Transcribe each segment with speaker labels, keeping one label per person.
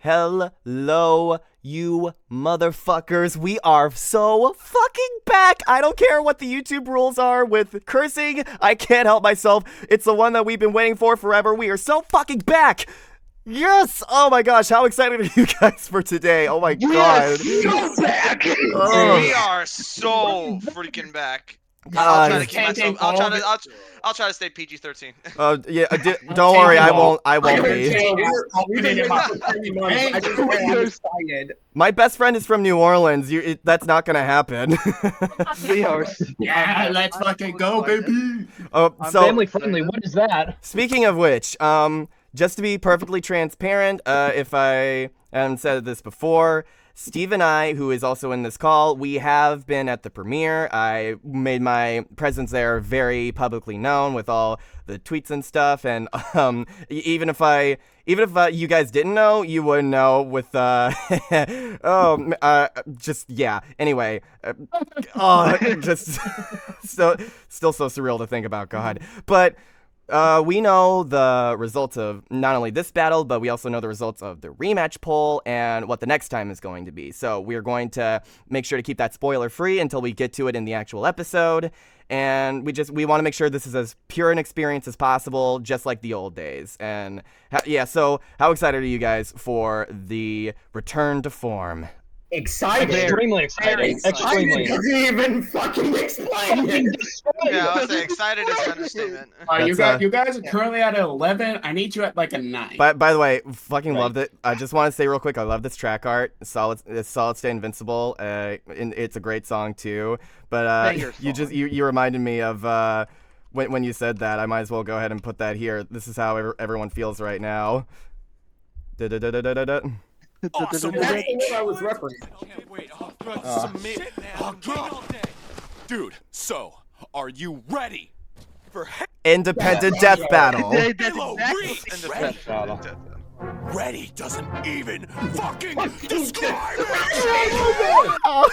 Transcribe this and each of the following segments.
Speaker 1: Hello, you motherfuckers. We are so fucking back. I don't care what the YouTube rules are with cursing. I can't help myself. It's the one that we've been waiting for forever. We are so fucking back. Yes! Oh my gosh, how excited are you guys for today? Oh my god.
Speaker 2: So back.
Speaker 1: Oh.
Speaker 3: We are so freaking back.
Speaker 1: God.
Speaker 3: I'll try to keep myself. I'll try to stay PG-13.
Speaker 1: Yeah, don't worry, I won't be. My best friend is from New Orleans. That's not gonna happen.
Speaker 2: We are.
Speaker 4: Yeah, let's fucking go, baby.
Speaker 1: So
Speaker 5: Family friendly. What is that?
Speaker 1: speaking of which, just to be perfectly transparent, if I haven't said this before, Steve and I, who is also in this call, we have been at the premiere. I made my presence there very publicly known with all the tweets and stuff, and even if you guys didn't know, you would know with just yeah. Anyway, just still so surreal to think about. God, but. We know the results of not only this battle, but we also know the results of the rematch poll and what the next time is going to be. So we're going to make sure to keep that spoiler free until we get to it in the actual episode. And we want to make sure this is as pure an experience as possible, just like the old days. And so how excited are you guys for the return to form?
Speaker 2: Excited.
Speaker 5: Extremely excited. Extremely.
Speaker 2: I doesn't even fucking explain it.
Speaker 3: Yeah, I was saying excited is an understatement.
Speaker 4: You guys are currently at 11. I need you at like a 9.
Speaker 1: By the way, fucking loved it. I just want to say real quick, I love this track art. It's Solid Stay Invincible. And it's a great song too. But you reminded me of when you said that. I might as well go ahead and put that here. This is how everyone feels right now.
Speaker 6: Awesome.
Speaker 2: That's what I was referencing.
Speaker 6: Okay, wait. Dude, so are you ready for
Speaker 1: Independent Death Battle.
Speaker 6: Halo
Speaker 3: Independent.
Speaker 6: Ready doesn't even fucking describe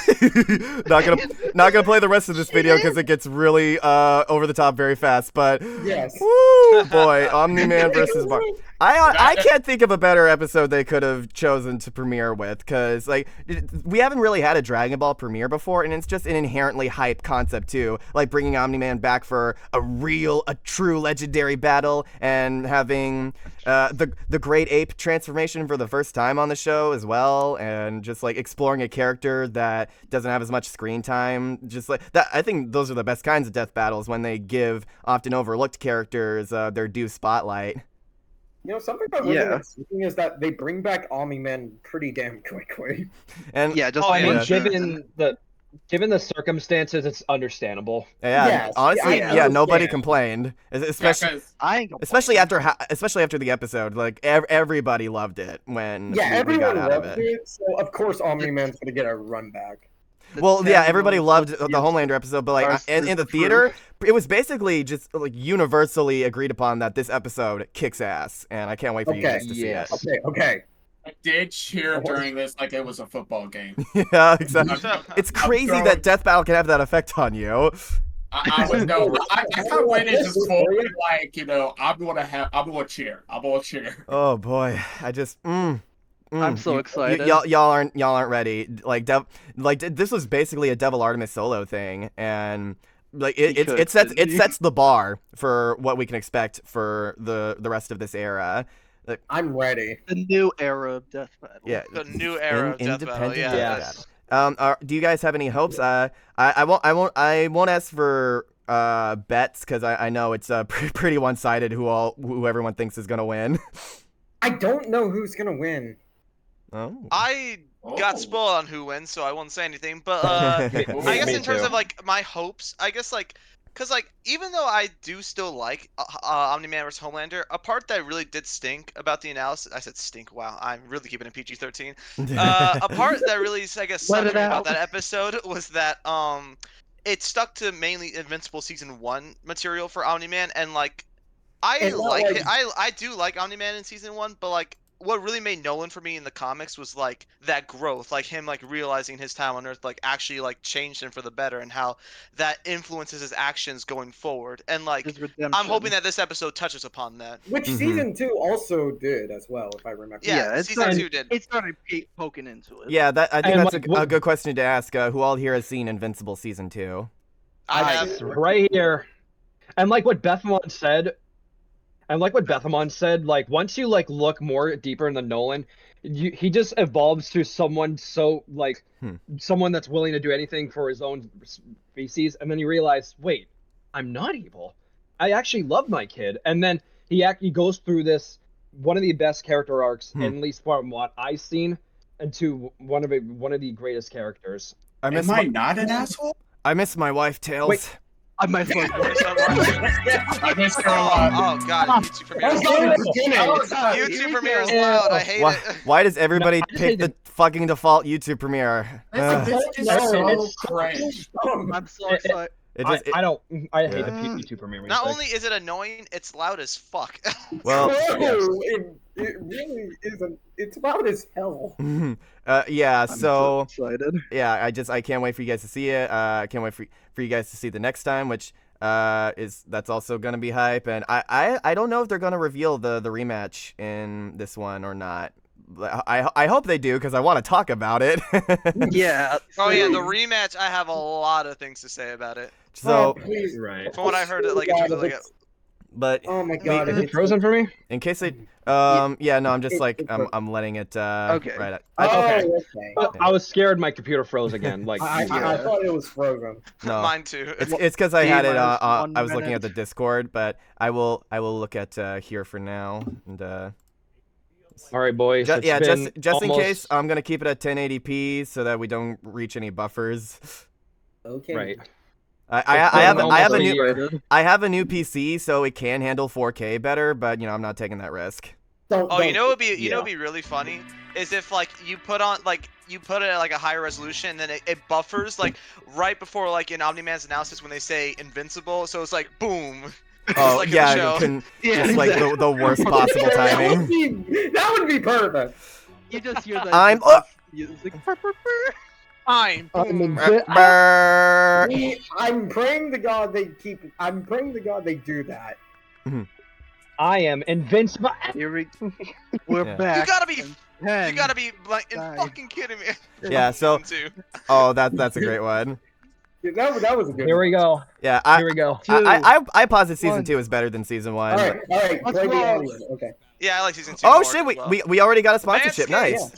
Speaker 6: it.
Speaker 1: not gonna play the rest of this video because it gets really over the top very fast. But
Speaker 2: Yes.
Speaker 1: woo, boy, Omni-Man versus Bar. I can't think of a better episode they could have chosen to premiere with, because like we haven't really had a Dragon Ball premiere before, and it's just an inherently hype concept too, like bringing Omni-Man back for a true legendary battle, and having the Great Ape transformation for the first time on the show as well, and just like exploring a character that doesn't have as much screen time. Just like that, I think those are the best kinds of death battles, when they give often overlooked characters their due spotlight.
Speaker 2: You know, something about thinking is that they bring back Omni-Man pretty damn quickly.
Speaker 1: And
Speaker 5: Given the circumstances, it's understandable.
Speaker 1: yeah,
Speaker 2: Yes,
Speaker 1: honestly,
Speaker 2: I
Speaker 1: nobody
Speaker 2: understand.
Speaker 1: complained, especially after the episode. Like everybody loved it when we
Speaker 2: Everyone
Speaker 1: got out of
Speaker 2: loved
Speaker 1: it.
Speaker 2: it. So of course Omni-Man's gonna get a run back.
Speaker 1: Well, yeah, everybody loved the Homelander episode, but like in the theater, it was basically just like universally agreed upon that this episode kicks ass, and I can't wait for you guys to see it.
Speaker 2: Okay.
Speaker 4: I did cheer during this like it was a football game.
Speaker 1: Yeah, exactly. It's crazy that Death Battle can have that effect on you.
Speaker 4: I can't wait to just fully like, you know, I'm gonna cheer.
Speaker 1: Oh boy, I just
Speaker 7: I'm so excited.
Speaker 1: Y'all aren't ready. Like this was basically a Devil Artemis solo thing, and like it sets the bar for what we can expect for the rest of this era. Like,
Speaker 2: I'm ready.
Speaker 7: The new era of Death Battle.
Speaker 3: Yeah, the new era of Death Battle.
Speaker 1: Death Battle. Do you guys have any hopes? I won't ask for bets, because I know it's pretty one-sided who everyone thinks is gonna win.
Speaker 2: I don't know who's gonna win.
Speaker 1: Oh.
Speaker 3: I got spoiled on who wins, so I won't say anything. But I guess in terms of like my hopes, I guess like, because like even though I do still like Omni-Man vs Homelander, a part that really did stink about the analysis, I said stink. Wow, I'm really keeping it PG-13. A part that really I guess sucked me about that episode was that it stuck to mainly Invincible season 1 material for Omni-Man, and like I like it. I do like Omni-Man in season 1, but like what really made Nolan for me in the comics was like that growth, like him like realizing his time on Earth like actually like changed him for the better, and how that influences his actions going forward. And like
Speaker 7: His redemption.
Speaker 3: I'm hoping that this episode touches upon that.
Speaker 2: Which season 2 also did as well, if I remember.
Speaker 3: Yeah, season 2 did.
Speaker 7: It started poking into it.
Speaker 1: Yeah, I think
Speaker 5: And,
Speaker 1: that's
Speaker 5: like,
Speaker 1: a good question to ask. Who all here has seen Invincible season 2?
Speaker 3: I have.
Speaker 5: Right here. And like what Bethamon said, like once you like look more deeper into Nolan, he just evolves to someone so like someone that's willing to do anything for his own species, and then you realize, wait, I'm not evil. I actually love my kid. And then he goes through this one of the best character arcs, at least from what I've seen, into one of the greatest characters.
Speaker 4: Am I not an asshole?
Speaker 1: I miss my wife, Tails.
Speaker 5: Wait.
Speaker 7: I might like
Speaker 4: I missed her a lot.
Speaker 3: Oh god, YouTube premiere is loud. YouTube premiere is loud. I hate it.
Speaker 1: Why does everybody pick the fucking default YouTube premiere?
Speaker 4: This is so cringe.
Speaker 7: I'm so excited.
Speaker 5: I hate the YouTube premiere.
Speaker 3: Not only is it annoying, it's loud as fuck.
Speaker 1: Well,
Speaker 2: it really isn't. It's loud as hell.
Speaker 1: yeah.
Speaker 7: I'm so excited.
Speaker 1: Yeah, I can't wait for you guys to see it. I can't wait for you guys to see the next time, which that's also gonna be hype. And I don't know if they're gonna reveal the rematch in this one or not. I hope they do, because I want to talk about it.
Speaker 7: Yeah.
Speaker 3: Oh yeah, the rematch. I have a lot of things to say about it.
Speaker 1: So
Speaker 5: right.
Speaker 3: From what I heard, like it's really like.
Speaker 1: But
Speaker 2: oh my god,
Speaker 5: is it frozen for me?
Speaker 1: In case it, yeah, no, I'm just like I'm letting it.
Speaker 7: Okay.
Speaker 1: Right.
Speaker 2: Okay.
Speaker 5: I was scared my computer froze again. Like
Speaker 2: I thought it was frozen.
Speaker 1: No,
Speaker 3: Mine too.
Speaker 1: it's because I had it.
Speaker 7: T-minus 1
Speaker 1: I was looking at
Speaker 7: minute.
Speaker 1: the Discord, but I will look at here for now. And
Speaker 5: all right, boys.
Speaker 1: just in
Speaker 5: almost...
Speaker 1: case, I'm gonna keep it at 1080p so that we don't reach any buffers.
Speaker 2: Okay.
Speaker 5: Right.
Speaker 1: I have a new PC, so it can handle 4K better, but I'm not taking that risk.
Speaker 3: Oh, you know, it'd be really funny is if like you put it at like a higher resolution, and then it buffers like right before like in Omni-Man's analysis when they say invincible, so it's like boom.
Speaker 1: Oh
Speaker 3: like
Speaker 1: yeah, just like the worst possible timing.
Speaker 2: That would be perfect.
Speaker 7: You just hear that.
Speaker 1: I'm
Speaker 7: music.
Speaker 3: I'm
Speaker 2: praying to God they keep. I'm praying to God they do that.
Speaker 5: I am invincible.
Speaker 7: We're back.
Speaker 3: You gotta be like fucking kidding me.
Speaker 1: Yeah. So. Oh, that's a great one.
Speaker 2: Yeah, that was a good.
Speaker 5: Here we go.
Speaker 1: Yeah.
Speaker 5: Here we go.
Speaker 1: I posit season 2 is better than season 1.
Speaker 2: All right. Play the audio. Okay.
Speaker 3: Yeah, I like season 2.
Speaker 1: Oh shit, we already got a sponsorship. Nice. Yeah.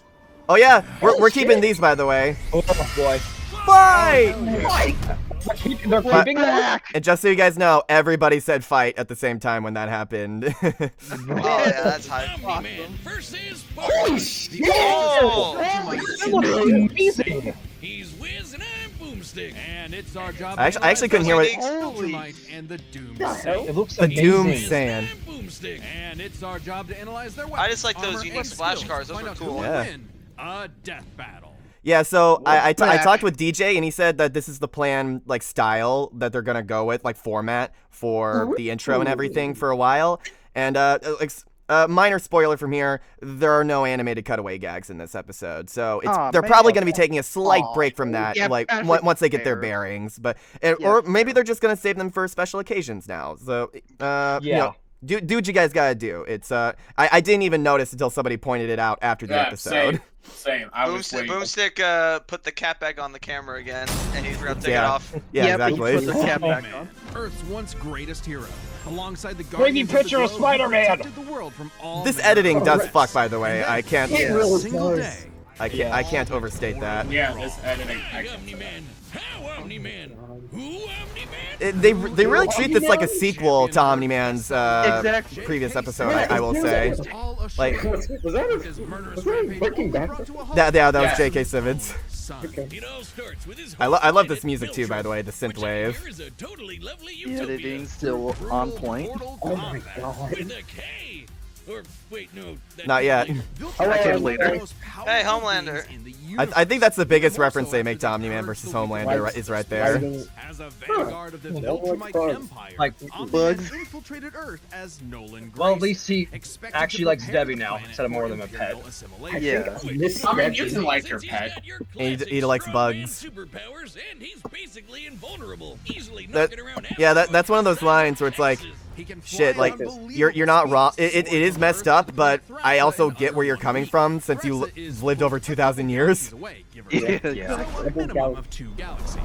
Speaker 1: Oh yeah, we're keeping these, by the way.
Speaker 5: Oh boy.
Speaker 1: Fight!
Speaker 5: They're keeping back.
Speaker 1: And just so you guys know, everybody said fight at the same time when that happened.
Speaker 3: Oh yeah, that's hype.
Speaker 8: Omni-Man versus
Speaker 2: Holy shit!
Speaker 3: Oh!
Speaker 5: That looks amazing.
Speaker 8: He's Wiz and I'm Boomstick, and it's our job.
Speaker 1: I actually couldn't hear what.
Speaker 8: Ultramite and the Doom Sand.
Speaker 5: It looks
Speaker 1: The
Speaker 5: amazing.
Speaker 1: Doom Sand.
Speaker 8: Boomstick, and it's our job to analyze their weapons.
Speaker 3: I just like those
Speaker 8: armor,
Speaker 3: unique
Speaker 8: and
Speaker 3: splash
Speaker 8: skills
Speaker 3: cards.
Speaker 8: to
Speaker 3: Those
Speaker 8: find
Speaker 3: were
Speaker 8: out who
Speaker 3: cool.
Speaker 8: will
Speaker 1: Yeah.
Speaker 8: win a death battle.
Speaker 1: Yeah, so I
Speaker 7: back.
Speaker 1: talked with DJ, and he said that this is the plan, like, style that they're gonna go with, like, format for the intro and everything for a while. And minor spoiler from here, there are no animated cutaway gags in this episode, so they're probably gonna be taking a slight break from that, like once they get their bearings. But or maybe they're just gonna save them for special occasions now. So do what you guys gotta do. It's I didn't even notice until somebody pointed it out after the episode.
Speaker 4: Same. I was waiting.
Speaker 3: Boomstick put the cap back on the camera again, and he forgot to take it off.
Speaker 1: Yeah, exactly.
Speaker 7: Put the cap back on.
Speaker 8: Earth's once greatest hero, alongside the
Speaker 5: Wavy picture of Spider-Man.
Speaker 1: This editing does fuck, by the way. I can't.
Speaker 8: Single day.
Speaker 1: I can't overstate that.
Speaker 4: Yeah, this editing.
Speaker 8: Omni-Man. How Omni-Man? Who Omni-Man?
Speaker 1: They really treat this like a sequel to Omni-Man's previous episode. I will say. Like,
Speaker 2: Was that Breaking Bad?
Speaker 1: that was J.K. Simmons.
Speaker 2: Okay.
Speaker 8: It all starts with his
Speaker 1: I love this music too, by the way, the synth wave.
Speaker 7: The editing still on point.
Speaker 2: Oh my god.
Speaker 8: Or wait, no.
Speaker 1: Not yet.
Speaker 7: I can't later.
Speaker 3: Hey, Homelander.
Speaker 1: I think that's the biggest reference they make to Omni-Man versus Homelander is right there.
Speaker 8: As a vanguard of the Viltrumite Empire,
Speaker 7: Like
Speaker 8: Omni-Man
Speaker 7: bugs.
Speaker 8: infiltrated Earth as Nolan Grace.
Speaker 5: Well, at least he
Speaker 8: expected
Speaker 5: actually
Speaker 8: to
Speaker 5: likes
Speaker 8: prepare
Speaker 5: Debbie
Speaker 8: the
Speaker 5: now
Speaker 8: planet
Speaker 5: instead of more
Speaker 8: for
Speaker 5: than a
Speaker 8: imperial
Speaker 5: pet.
Speaker 8: assimilation.
Speaker 7: Yeah.
Speaker 2: This
Speaker 4: I mean, you can like your pet.
Speaker 1: He likes bugs.
Speaker 8: Superpowers, and he's basically invulnerable, easily
Speaker 1: That-
Speaker 8: knocking around
Speaker 1: yeah, that's one of those lines where it's like,
Speaker 8: He can fly
Speaker 1: shit, like,
Speaker 8: unbelievable
Speaker 1: you're not wrong.
Speaker 8: speeds,
Speaker 1: It is
Speaker 8: soar
Speaker 1: messed
Speaker 8: over
Speaker 1: up,
Speaker 8: Earth,
Speaker 1: but
Speaker 8: and
Speaker 1: I also
Speaker 8: threats
Speaker 1: get where you're coming from since you lived over 2,000 years.
Speaker 8: away, give or
Speaker 7: Yeah.
Speaker 8: take.
Speaker 5: Yeah.
Speaker 8: So a minimum of 2 galaxies.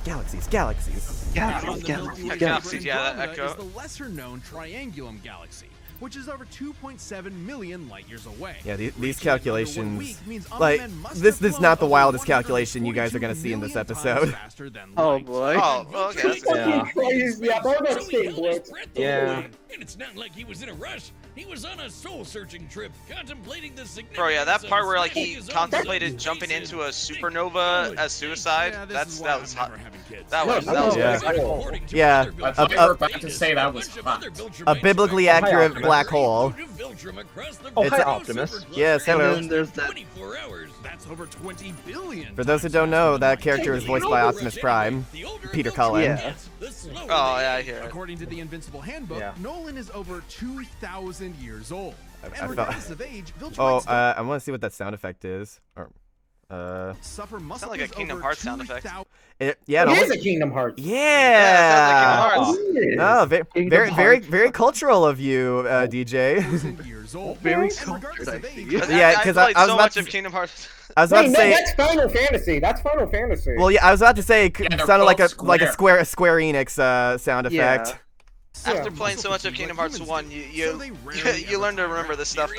Speaker 1: Galaxies.
Speaker 3: Galaxies, yeah, that
Speaker 8: Andromeda
Speaker 3: echo.
Speaker 8: is the lesser-known Triangulum galaxy, which is over 2.7 million light-years away.
Speaker 1: Yeah, these
Speaker 8: Reaching it under 1
Speaker 1: calculations,
Speaker 8: week means
Speaker 1: like,
Speaker 8: Omni-Man must
Speaker 1: this
Speaker 8: have
Speaker 1: is not the
Speaker 8: flown
Speaker 1: wildest
Speaker 8: over
Speaker 1: calculation you guys are
Speaker 8: 142
Speaker 1: gonna see in this
Speaker 8: million times
Speaker 1: episode.
Speaker 8: faster than
Speaker 7: Oh
Speaker 8: light.
Speaker 7: boy.
Speaker 3: Oh, well, okay. That's
Speaker 5: Yeah.
Speaker 2: Yeah, Bardock's getting blitzed.
Speaker 5: Yeah.
Speaker 8: And it's not like he was in a rush. He was on a soul-searching trip, contemplating the significance.
Speaker 3: Bro, yeah, that
Speaker 8: of
Speaker 3: part where like he
Speaker 8: his own
Speaker 3: contemplated jumping into a supernova as suicide.
Speaker 8: Yeah, this
Speaker 3: That's
Speaker 8: is why
Speaker 3: that
Speaker 8: I'm
Speaker 3: was hot.
Speaker 8: never having kids.
Speaker 3: That was
Speaker 1: Yeah.
Speaker 8: According to
Speaker 1: Yeah.
Speaker 8: other
Speaker 4: I
Speaker 8: Viltrumites,
Speaker 4: thought you were about to say that was hot.
Speaker 1: A biblically accurate black hole.
Speaker 5: Oh,
Speaker 1: It's
Speaker 5: hi,
Speaker 1: a-
Speaker 5: Optimus.
Speaker 1: Yes,
Speaker 7: And
Speaker 1: hello.
Speaker 7: then there's that.
Speaker 8: 24 hours. That's over 20 billion.
Speaker 1: For those who don't know, that character is voiced by Optimus Prime, Peter Cullen.
Speaker 7: Yeah.
Speaker 3: Oh, yeah, I hear it.
Speaker 8: According to the Invincible Handbook,
Speaker 5: Yeah.
Speaker 8: Nolan is over 2,000 years old.
Speaker 1: I
Speaker 8: And
Speaker 1: felt-
Speaker 8: regardless of age,
Speaker 1: Oh,
Speaker 8: Viltrumites
Speaker 1: I want to see what that sound effect is. Or,
Speaker 8: suffer muscle
Speaker 3: like a Kingdom Hearts sound effect.
Speaker 1: yeah, it
Speaker 2: It is
Speaker 1: almost,
Speaker 2: a Kingdom Hearts.
Speaker 1: yeah.
Speaker 3: it sounds like Kingdom Hearts.
Speaker 1: Oh, very,
Speaker 7: Kingdom
Speaker 1: very, very,
Speaker 7: Hearts.
Speaker 1: very cultural of you, DJ.
Speaker 8: years old.
Speaker 7: Very
Speaker 8: And regardless
Speaker 7: cultured,
Speaker 8: of
Speaker 7: I
Speaker 8: age,
Speaker 7: see.
Speaker 1: Yeah,
Speaker 3: I
Speaker 1: 'cause I
Speaker 3: played
Speaker 1: was
Speaker 3: so
Speaker 1: about
Speaker 3: much
Speaker 1: to-
Speaker 3: of Kingdom Hearts.
Speaker 1: I was about
Speaker 2: Wait,
Speaker 1: to
Speaker 2: no,
Speaker 1: say,
Speaker 2: that's Final Fantasy. That's Final Fantasy.
Speaker 1: well, yeah, I was about to say, it
Speaker 4: Yeah, they're
Speaker 1: sounded like a
Speaker 4: both
Speaker 1: like a
Speaker 4: square.
Speaker 1: Square Enix sound
Speaker 7: Yeah.
Speaker 1: effect.
Speaker 3: After playing so much of Kingdom Hearts 1, you learn to remember this stuff.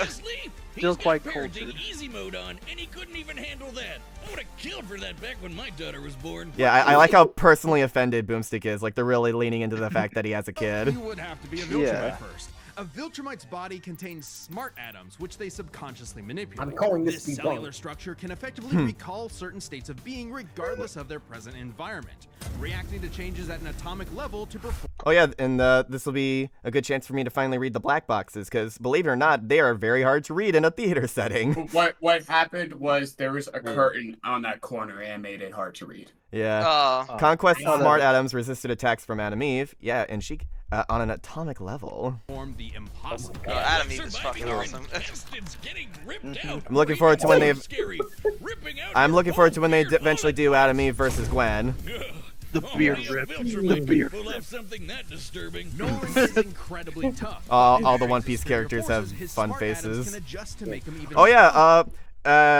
Speaker 7: Still quite cultured.
Speaker 8: Easy mode on, and he couldn't even handle that. I would have killed for that back when my daughter was born.
Speaker 1: Yeah, I like how personally offended Boomstick is. Like they're really leaning into the fact that he has a kid.
Speaker 8: You would have to be a Viltrumite
Speaker 7: Yeah.
Speaker 8: first. A Viltrumite's body contains smart atoms, which they subconsciously manipulate.
Speaker 2: I'm calling this
Speaker 8: This
Speaker 2: debunked.
Speaker 8: cellular structure can effectively recall certain states of being regardless of their present environment, reacting to changes at an atomic level to perform.
Speaker 1: Oh yeah, and this will be a good chance for me to finally read the black boxes, because believe it or not, they are very hard to read in a theater setting.
Speaker 4: What happened was there was a curtain on that corner and made it hard to read.
Speaker 1: Yeah.
Speaker 3: Oh,
Speaker 1: Conquest
Speaker 7: Oh,
Speaker 1: smart
Speaker 7: that-
Speaker 1: atoms resisted attacks from Adam Eve. Yeah, and she on an atomic level.
Speaker 8: The impossible.
Speaker 3: Adam Eve is fucking awesome.
Speaker 1: I'm looking forward to when they. I'm looking forward to when they eventually do Adam Eve versus Gwen.
Speaker 7: The beard rip. The beard
Speaker 8: Will
Speaker 7: rip.
Speaker 8: have something that disturbing. Nolan is incredibly tough.
Speaker 1: All the One Piece characters have
Speaker 8: His
Speaker 1: fun
Speaker 8: smart atoms
Speaker 1: faces.
Speaker 8: can adjust to make him even
Speaker 1: Oh yeah,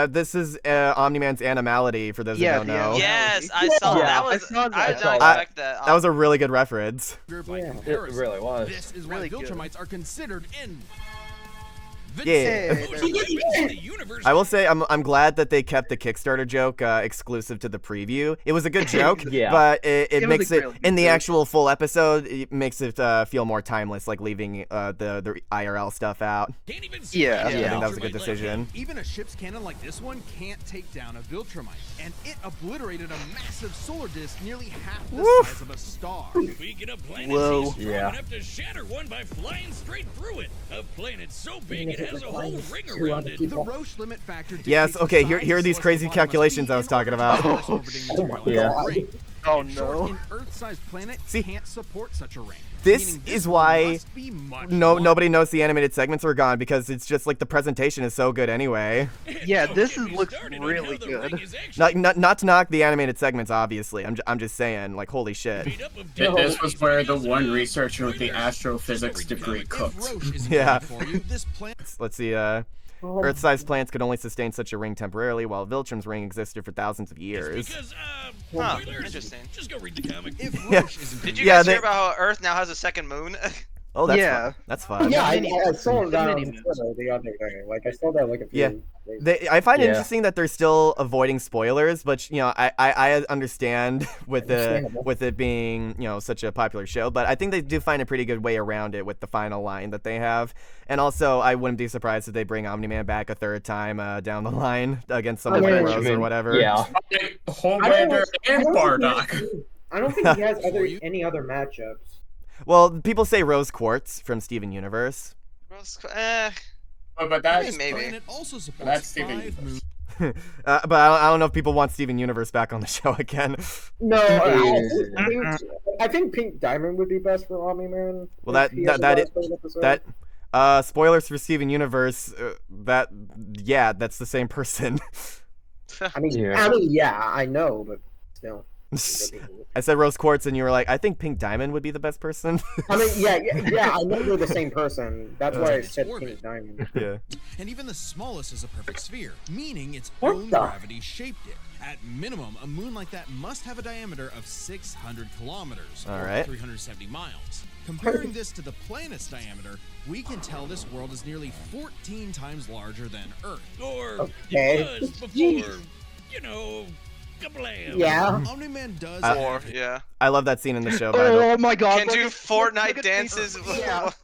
Speaker 1: this is Omni-Man's Animality for those
Speaker 7: Yeah,
Speaker 1: who don't
Speaker 7: the
Speaker 1: know.
Speaker 7: animality.
Speaker 3: Yes, I saw
Speaker 5: Yeah,
Speaker 3: that.
Speaker 7: I
Speaker 3: Was
Speaker 7: saw that.
Speaker 3: I did
Speaker 5: I saw
Speaker 3: not
Speaker 5: that.
Speaker 3: expect that.
Speaker 1: That was a really good reference.
Speaker 8: by
Speaker 2: Yeah.
Speaker 5: It
Speaker 8: comparison.
Speaker 5: really was.
Speaker 8: This is why
Speaker 7: Really good.
Speaker 8: Viltrumites are considered in.
Speaker 1: Yeah.
Speaker 8: The universe.
Speaker 1: I will say I'm glad that they kept the Kickstarter joke exclusive to the preview. It was a good joke,
Speaker 5: Yeah.
Speaker 1: but it
Speaker 7: It was
Speaker 1: makes
Speaker 7: a
Speaker 1: it
Speaker 7: really
Speaker 1: in
Speaker 7: good
Speaker 1: the
Speaker 7: joke.
Speaker 1: actual full episode. It makes it feel more timeless, like leaving the IRL stuff out.
Speaker 8: Can't even see
Speaker 7: Yeah.
Speaker 8: a
Speaker 1: I think that was a good
Speaker 8: Viltrumite like
Speaker 1: decision.
Speaker 8: him. Even a ship's cannon like this one can't take down a Viltrumite, and it obliterated a massive solar disk nearly half the
Speaker 1: Woof.
Speaker 8: size of a star. Speaking of planets,
Speaker 7: Whoa.
Speaker 8: he's strong
Speaker 5: Yeah.
Speaker 8: enough to shatter one by flying straight through it. A planet so big it
Speaker 2: Even if
Speaker 8: has
Speaker 2: it
Speaker 8: a whole
Speaker 2: was
Speaker 8: ring
Speaker 2: too
Speaker 8: around
Speaker 2: hard to
Speaker 8: it.
Speaker 2: keep
Speaker 8: The
Speaker 2: up.
Speaker 8: Roche limit factor.
Speaker 1: Yes,
Speaker 8: dictates
Speaker 1: okay,
Speaker 8: the
Speaker 1: here
Speaker 8: size
Speaker 1: are
Speaker 8: the
Speaker 1: these
Speaker 8: source
Speaker 1: crazy
Speaker 8: of the bottom
Speaker 1: calculations
Speaker 8: must
Speaker 1: I was
Speaker 8: be
Speaker 1: talking
Speaker 8: in order to
Speaker 1: about.
Speaker 8: pass orbiting material
Speaker 7: my
Speaker 8: in the ring.
Speaker 7: Oh
Speaker 8: In short,
Speaker 7: no.
Speaker 8: an Earth-sized planet
Speaker 1: See,
Speaker 8: can't support such a ring.
Speaker 1: this
Speaker 8: meaning
Speaker 1: is
Speaker 8: one
Speaker 1: why
Speaker 8: must be much
Speaker 1: nobody knows the animated segments were gone, because it's just like the presentation is so good anyway.
Speaker 7: Yeah,
Speaker 8: Don't
Speaker 7: this
Speaker 8: get me
Speaker 7: looks
Speaker 8: started on
Speaker 7: really
Speaker 8: how the
Speaker 7: good.
Speaker 8: ring is actually
Speaker 1: Not to knock the animated segments, obviously. I'm just saying, like, holy shit.
Speaker 8: made up of
Speaker 4: This was where the one researcher with the astrophysics degree
Speaker 8: If
Speaker 4: cooked.
Speaker 8: Roche isn't
Speaker 1: Yeah.
Speaker 8: good for you, this planet
Speaker 1: Let's see. Earth-sized plants could only sustain such a ring temporarily, while Viltrum's ring existed for thousands of years.
Speaker 8: because
Speaker 3: Huh,
Speaker 8: spoilers.
Speaker 3: interesting.
Speaker 8: Just go read the comic. If
Speaker 1: Yeah.
Speaker 8: Roche isn't
Speaker 3: Did
Speaker 8: good
Speaker 3: you
Speaker 1: Yeah,
Speaker 3: guys
Speaker 1: they-
Speaker 3: hear about how Earth now has a second moon?
Speaker 1: Oh, that's
Speaker 7: Yeah.
Speaker 1: fun. That's fun.
Speaker 2: Yeah, I
Speaker 7: mini-
Speaker 2: saw
Speaker 7: the
Speaker 2: that on
Speaker 7: mini-
Speaker 2: Twitter the other day. Like, I saw that like a few
Speaker 1: Yeah.
Speaker 2: days.
Speaker 1: I find it
Speaker 5: Yeah.
Speaker 1: interesting that they're still avoiding spoilers, but you know, I understand with
Speaker 2: Understandable.
Speaker 1: with it being, you know, such a popular show, but I think they do find a pretty good way around it with the final line that they have. And also, I wouldn't be surprised if they bring Omni-Man back a third time down the line against someone like Rose or
Speaker 5: Judgement.
Speaker 1: whatever.
Speaker 5: Yeah.
Speaker 4: Homelander and Bardock.
Speaker 2: I don't think he has any other matchups.
Speaker 1: Well, people say Rose Quartz from Steven Universe.
Speaker 3: Rose-
Speaker 4: But that's
Speaker 8: This
Speaker 3: Maybe.
Speaker 8: planet also supports
Speaker 4: That's Steven
Speaker 8: 5
Speaker 4: Universe.
Speaker 8: moons.
Speaker 1: But I don't know if people want Steven Universe back on the show again.
Speaker 2: No, I think Pink Diamond would be best for Omni-Man.
Speaker 1: Well, spoilers for Steven Universe. That's the same person.
Speaker 2: I mean, I know, but still.
Speaker 1: I said Rose Quartz, and you were like, I think Pink Diamond would be the best person.
Speaker 2: I mean, yeah, I know they're the same person. That's why I said Pink Diamond.
Speaker 1: Yeah.
Speaker 8: And even the smallest is a perfect sphere, meaning its own gravity shaped it. At minimum, a moon like that must have a diameter of 600 kilometers, or 370 miles. Comparing this to the planet's diameter, we can tell this world is nearly 14 times larger than Earth. Or it was before, kablam.
Speaker 2: Yeah.
Speaker 8: Omni-Man does
Speaker 1: I love that scene in the show.
Speaker 7: Oh my god.
Speaker 3: Can do Fortnite dances.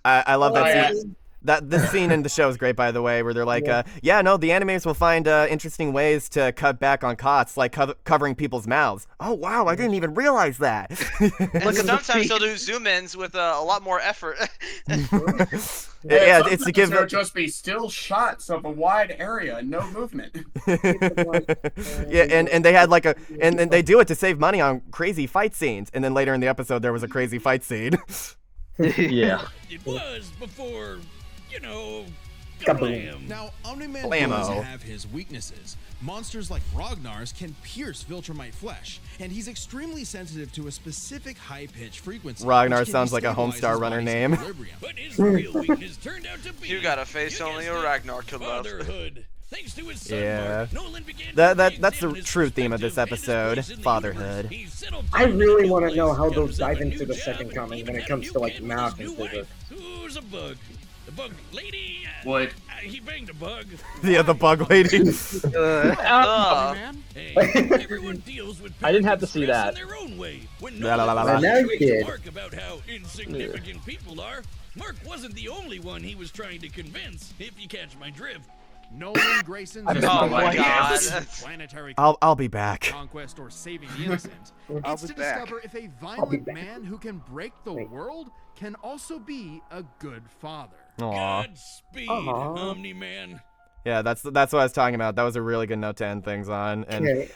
Speaker 1: I love that scene. This scene in the show is great, by the way, where they're like, the animators will find interesting ways to cut back on costs, like covering people's mouths. Oh, wow, I didn't even realize that.
Speaker 3: And sometimes they'll do zoom-ins with a lot more effort.
Speaker 1: It's to give
Speaker 4: them just be still shots of a wide area and no movement.
Speaker 1: and they had and they do it to save money on crazy fight scenes. And then later in the episode, there was a crazy fight scene.
Speaker 7: Yeah.
Speaker 8: It was before,
Speaker 2: Kablam.
Speaker 8: Now, Omni-Man does have his weaknesses. Monsters like Ragnar's can pierce Viltrumite flesh, and he's extremely sensitive to a specific high-pitch frequency.
Speaker 1: Ragnar sounds like a Homestar Runner name.
Speaker 8: But his real weakness turned out to be
Speaker 3: You got a face only a Ragnar could love.
Speaker 8: Thanks to his son,
Speaker 1: Yeah.
Speaker 8: Nolan began
Speaker 1: That's the true theme of this episode, fatherhood.
Speaker 2: I really want to know how they'll dive into the second coming when it comes to math and physics.
Speaker 8: Who's a bug? The bug lady?
Speaker 4: What?
Speaker 8: He banged a bug.
Speaker 1: Yeah, the bug lady.
Speaker 8: Hey, everyone deals with
Speaker 5: I didn't have to see that.
Speaker 8: in their own way. When
Speaker 1: La, la, la, la, la.
Speaker 2: Now you did.
Speaker 8: Mark about how insignificant people are, Mark wasn't the only one he was trying to convince, if you catch my drift.
Speaker 9: Nolan Grayson's
Speaker 3: Oh my god.
Speaker 9: planetary
Speaker 1: I'll be back.
Speaker 9: conquest or saving the innocent.
Speaker 7: I'll
Speaker 9: It's
Speaker 7: be
Speaker 9: to
Speaker 7: back.
Speaker 9: discover if a
Speaker 2: I'll be
Speaker 9: violent
Speaker 2: back.
Speaker 9: man who can break the world can also be a good father.
Speaker 1: Aw.
Speaker 8: Godspeed,
Speaker 2: Aw.
Speaker 8: Omni-Man.
Speaker 1: Yeah, that's what I was talking about. That was a really good note to end things on. And
Speaker 2: Okay.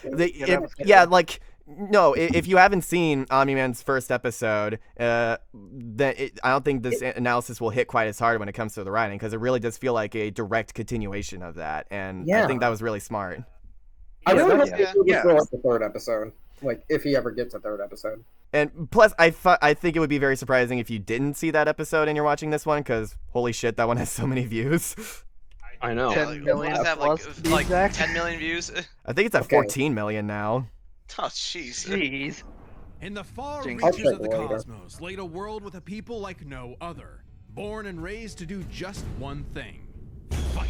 Speaker 1: if you haven't seen Omni-Man's first episode, I don't think this analysis will hit quite as hard when it comes to the writing, because it really does feel like a direct continuation of that, and I think that was really smart.
Speaker 2: I really hope they do
Speaker 7: Yeah.
Speaker 2: throw up the third episode. If he ever gets a third episode.
Speaker 1: And plus, I think it would be very surprising if you didn't see that episode and you're watching this one, because holy shit, that one has so many views.
Speaker 5: I know.
Speaker 7: 10 million
Speaker 3: Does it have
Speaker 7: plus, to be
Speaker 3: like
Speaker 7: exact.
Speaker 3: 10 million views?
Speaker 1: I think it's at
Speaker 2: Okay.
Speaker 1: 14 million now.
Speaker 3: Oh jeez.
Speaker 7: Jeez.
Speaker 9: In the far
Speaker 7: Jinx.
Speaker 9: reaches
Speaker 2: I'll
Speaker 9: of the
Speaker 2: check later.
Speaker 9: cosmos laid a world with a people like no other, born and raised to do just one thing: fight.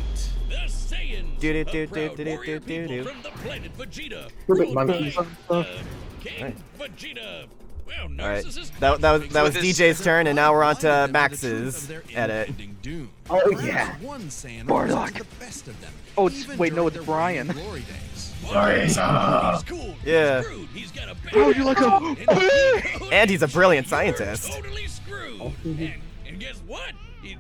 Speaker 8: The Saiyans,
Speaker 1: Do, do,
Speaker 8: a
Speaker 1: do,
Speaker 8: proud
Speaker 1: do, do,
Speaker 8: warrior
Speaker 1: do, do,
Speaker 8: people
Speaker 1: do.
Speaker 8: from the planet Vegeta.
Speaker 2: Stupid
Speaker 8: ruled
Speaker 2: monkeys.
Speaker 8: by, King Vegeta. Well,
Speaker 1: All right,
Speaker 8: narcissist
Speaker 1: that was
Speaker 3: With his-
Speaker 1: DJ's turn, and now we're on
Speaker 9: Blinded
Speaker 1: to
Speaker 9: them the truth
Speaker 1: Max's
Speaker 9: of their
Speaker 1: edit.
Speaker 9: impending doom.
Speaker 2: Oh,
Speaker 9: There was
Speaker 2: yeah.
Speaker 9: one Saiyan who
Speaker 7: Bardock.
Speaker 9: represented the best of them,
Speaker 7: Oh, it's-
Speaker 9: even
Speaker 7: wait, no,
Speaker 9: during
Speaker 7: it's
Speaker 9: their
Speaker 7: Brian.
Speaker 9: reign and glory days.
Speaker 8: He's cool.
Speaker 1: Yeah.
Speaker 8: He's screwed. He's got a
Speaker 7: Oh, you like
Speaker 8: a
Speaker 1: And he's a brilliant scientist.
Speaker 8: Totally screwed. And guess what? He's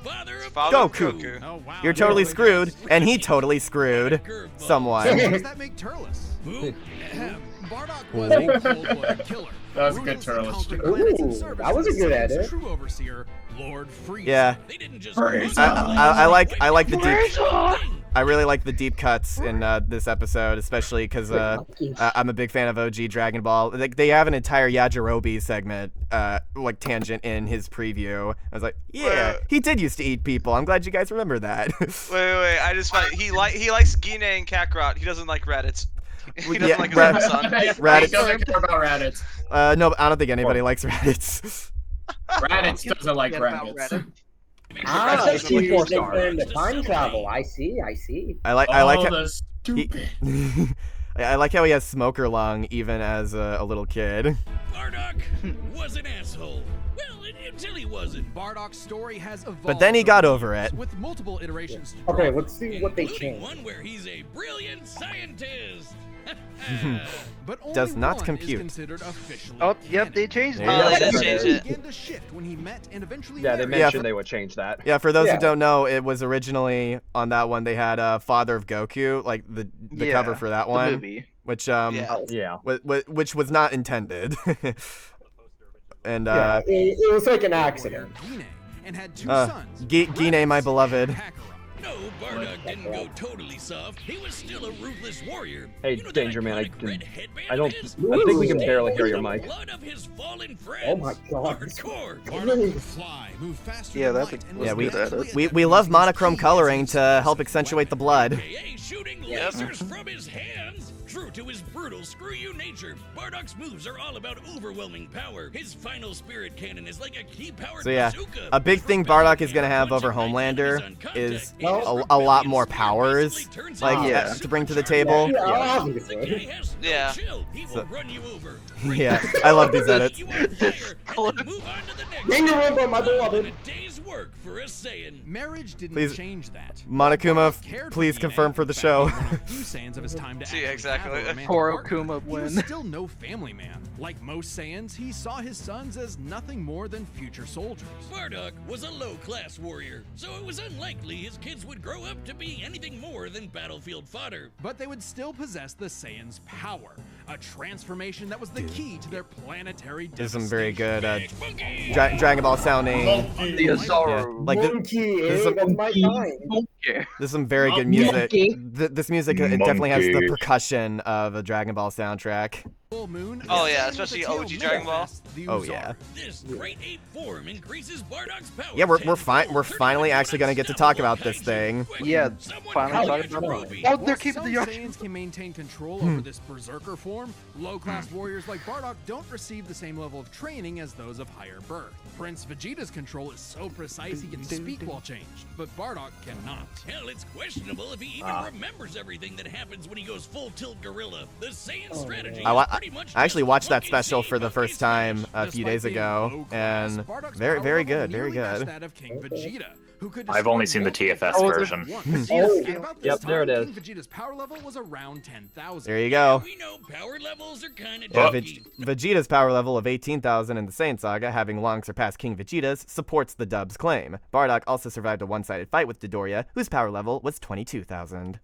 Speaker 8: father of
Speaker 3: Father of
Speaker 1: Goku.
Speaker 9: Oh wow!
Speaker 1: You're totally screwed, and he totally screwed someone.
Speaker 9: What does that make Turles? Bardock was a cold-blooded killer.
Speaker 4: That was a good
Speaker 9: ruthlessly
Speaker 4: Turles
Speaker 9: conquering planets in
Speaker 2: Ooh,
Speaker 9: service
Speaker 2: that was
Speaker 9: of
Speaker 2: a good
Speaker 9: Saiyans'
Speaker 2: edit.
Speaker 9: True overseer, Lord Frieza.
Speaker 1: Yeah.
Speaker 8: They didn't just
Speaker 1: I like the deep. I really like the deep cuts in this episode, especially because I'm a big fan of OG Dragon Ball. They have an entire Yajirobe segment, tangent in his preview. I was like, yeah, he did used to eat people. I'm glad you guys remember that.
Speaker 3: Wait. I just find he likes Gine and Kakarot. He doesn't like Reddit. He doesn't
Speaker 1: Yeah,
Speaker 3: like his own son.
Speaker 1: Raditz.
Speaker 4: He doesn't care about Raditz.
Speaker 1: No, I don't think anybody likes Raditz.
Speaker 4: Raditz doesn't like
Speaker 7: Forget about
Speaker 4: Raditz.
Speaker 7: Reddit.
Speaker 2: Ah,
Speaker 5: That's
Speaker 2: so you're
Speaker 5: 4-star.
Speaker 2: saying the time travel. I see.
Speaker 1: I like
Speaker 4: Oh,
Speaker 1: how,
Speaker 4: the stupid.
Speaker 1: I like how he has smoker lung even as a little kid.
Speaker 8: Bardock was an asshole. Well, until he wasn't. Bardock's story has evolved.
Speaker 1: But then he got over it.
Speaker 8: With multiple iterations.
Speaker 2: Okay, let's see what they
Speaker 8: including
Speaker 2: changed.
Speaker 8: one where he's a brilliant scientist. But only
Speaker 1: Does not
Speaker 8: one
Speaker 1: compute.
Speaker 8: Is considered officially
Speaker 7: Oh, yep,
Speaker 8: canon.
Speaker 7: they changed it.
Speaker 3: Oh, they did change it.
Speaker 8: Began to shift when he met and eventually
Speaker 5: Yeah, they
Speaker 8: married.
Speaker 5: mentioned they would change that.
Speaker 1: Yeah, for those
Speaker 2: Yeah.
Speaker 1: who don't know, it was originally on that one they had Father of Goku, like the
Speaker 7: Yeah,
Speaker 1: cover for that
Speaker 7: the
Speaker 1: one,
Speaker 7: movie.
Speaker 1: which
Speaker 5: Yeah.
Speaker 1: which was not intended. And
Speaker 2: Yeah, it was like an accident.
Speaker 8: Gine, and had two sons.
Speaker 1: Gine, my beloved.
Speaker 8: Kakarot. No, Bardock didn't go totally soft. He was still a ruthless warrior.
Speaker 5: Hey,
Speaker 8: You know that
Speaker 5: Danger Man, I
Speaker 8: iconic red headband
Speaker 5: I don't.
Speaker 8: of his?
Speaker 5: I think we can
Speaker 2: Ooh.
Speaker 5: barely hear your
Speaker 8: The
Speaker 5: mic.
Speaker 8: blood of his fallen friends.
Speaker 2: Oh my god.
Speaker 8: Hardcore.
Speaker 9: Bardock could fly, move faster
Speaker 7: Yeah,
Speaker 9: than
Speaker 7: that's
Speaker 9: light,
Speaker 7: a-
Speaker 9: and
Speaker 1: Yeah,
Speaker 9: was
Speaker 1: we
Speaker 9: naturally
Speaker 1: we
Speaker 9: adept
Speaker 1: love
Speaker 9: at
Speaker 1: monochrome
Speaker 9: using
Speaker 1: coloring
Speaker 9: speed
Speaker 1: to
Speaker 9: as
Speaker 1: help
Speaker 9: a
Speaker 1: accentuate the
Speaker 9: weapon.
Speaker 1: blood.
Speaker 8: AKA shooting lasers from his hands. True to his brutal screw-you nature, Bardock's moves are all about overwhelming power. His final spirit cannon is like a key-powered
Speaker 1: So yeah,
Speaker 8: bazooka.
Speaker 1: a big thing Bardock is gonna have over Homelander is a lot more powers, like
Speaker 7: Yeah.
Speaker 1: to bring to the table.
Speaker 2: Yeah, obviously.
Speaker 3: Yeah.
Speaker 8: He will
Speaker 1: So-
Speaker 8: run you over.
Speaker 1: Yeah, I love these edits.
Speaker 8: You on fire, and then move on to the next
Speaker 2: Dang it,
Speaker 8: one.
Speaker 2: Robo, my beloved.
Speaker 8: A day's work for a Saiyan.
Speaker 9: Marriage didn't
Speaker 1: Please-
Speaker 9: change that.
Speaker 1: Monokuma,
Speaker 9: Bardock cared for
Speaker 1: please
Speaker 9: Gine.
Speaker 1: confirm for the
Speaker 9: In fact,
Speaker 1: show.
Speaker 9: he was one of the few Saiyans of his time to
Speaker 3: See,
Speaker 9: actually
Speaker 3: exactly.
Speaker 9: have a romantic
Speaker 7: Poor
Speaker 9: partner.
Speaker 7: Akuma
Speaker 9: He was
Speaker 7: win.
Speaker 9: still no family man. Like most Saiyans, he saw his sons as nothing more than future soldiers.
Speaker 8: Bardock was a low-class warrior, so it was unlikely his kids would grow up to be anything more than battlefield fodder.
Speaker 9: But they would still possess the Saiyans' power, a transformation that was the key to their planetary
Speaker 1: There's some very good
Speaker 8: Big monkey!
Speaker 1: Dragon Ball sounding.
Speaker 7: The
Speaker 1: Yeah,
Speaker 7: Asaru.
Speaker 1: like
Speaker 2: Monkey,
Speaker 1: there's
Speaker 2: eh?
Speaker 1: some-
Speaker 2: That's my kind.
Speaker 1: there's some very good music. This music it definitely has the percussion of a Dragon Ball soundtrack.
Speaker 9: Full moon.
Speaker 3: Oh,
Speaker 9: is
Speaker 3: yeah,
Speaker 9: with the
Speaker 3: especially
Speaker 9: tail
Speaker 3: OG Dragon Ball.
Speaker 9: manifest the
Speaker 1: Oh,
Speaker 9: Uzaru.
Speaker 1: yeah.
Speaker 8: This great ape form increases Bardock's power.
Speaker 1: Yeah, we're
Speaker 8: tenfold,
Speaker 1: we're finally actually gonna get to talk about this thing.
Speaker 7: Yeah,
Speaker 8: Someone
Speaker 7: finally
Speaker 8: call
Speaker 7: talking
Speaker 8: the
Speaker 7: about it.
Speaker 8: trophy.
Speaker 7: Oh, they're
Speaker 9: While
Speaker 7: keeping
Speaker 9: some
Speaker 7: the Yoshi.
Speaker 9: Saiyans can maintain control over this berserker form, low-class warriors like Bardock don't receive the same level of training as those of higher birth. Prince Vegeta's control is so precise he can speak while changed, but Bardock cannot.
Speaker 8: Hell, it's questionable if he even remembers everything that happens when he goes full tilt gorilla. The Saiyan strategy
Speaker 1: I
Speaker 8: is pretty much
Speaker 1: actually
Speaker 8: just
Speaker 1: watched that
Speaker 8: monkey
Speaker 1: special
Speaker 8: see,
Speaker 1: for the
Speaker 8: monkey
Speaker 1: first time
Speaker 8: smash.
Speaker 1: a few
Speaker 9: Despite
Speaker 1: days
Speaker 9: being
Speaker 1: ago,
Speaker 9: low-class,
Speaker 1: and
Speaker 9: Bardock's
Speaker 1: very
Speaker 9: power
Speaker 1: very
Speaker 9: level
Speaker 1: good, very
Speaker 9: nearly matched
Speaker 1: good.
Speaker 9: that of King Vegeta, who could
Speaker 10: I've only
Speaker 9: destroy
Speaker 10: seen the
Speaker 9: multiple
Speaker 10: TFS
Speaker 9: planets
Speaker 10: version.
Speaker 9: at once.
Speaker 2: Oh,
Speaker 9: And about this
Speaker 5: Yep, there it
Speaker 9: time,
Speaker 5: is.
Speaker 9: King Vegeta's power level was around 10,000.
Speaker 1: There you go.
Speaker 8: We know power levels are kind of
Speaker 1: Yeah,
Speaker 8: tricky.
Speaker 1: Vegeta's power level of 18,000 in the Saiyan Saga, having long surpassed King Vegeta's, supports the dub's claim. Bardock also survived a one-sided fight with Dodoria, whose power level was 22,000.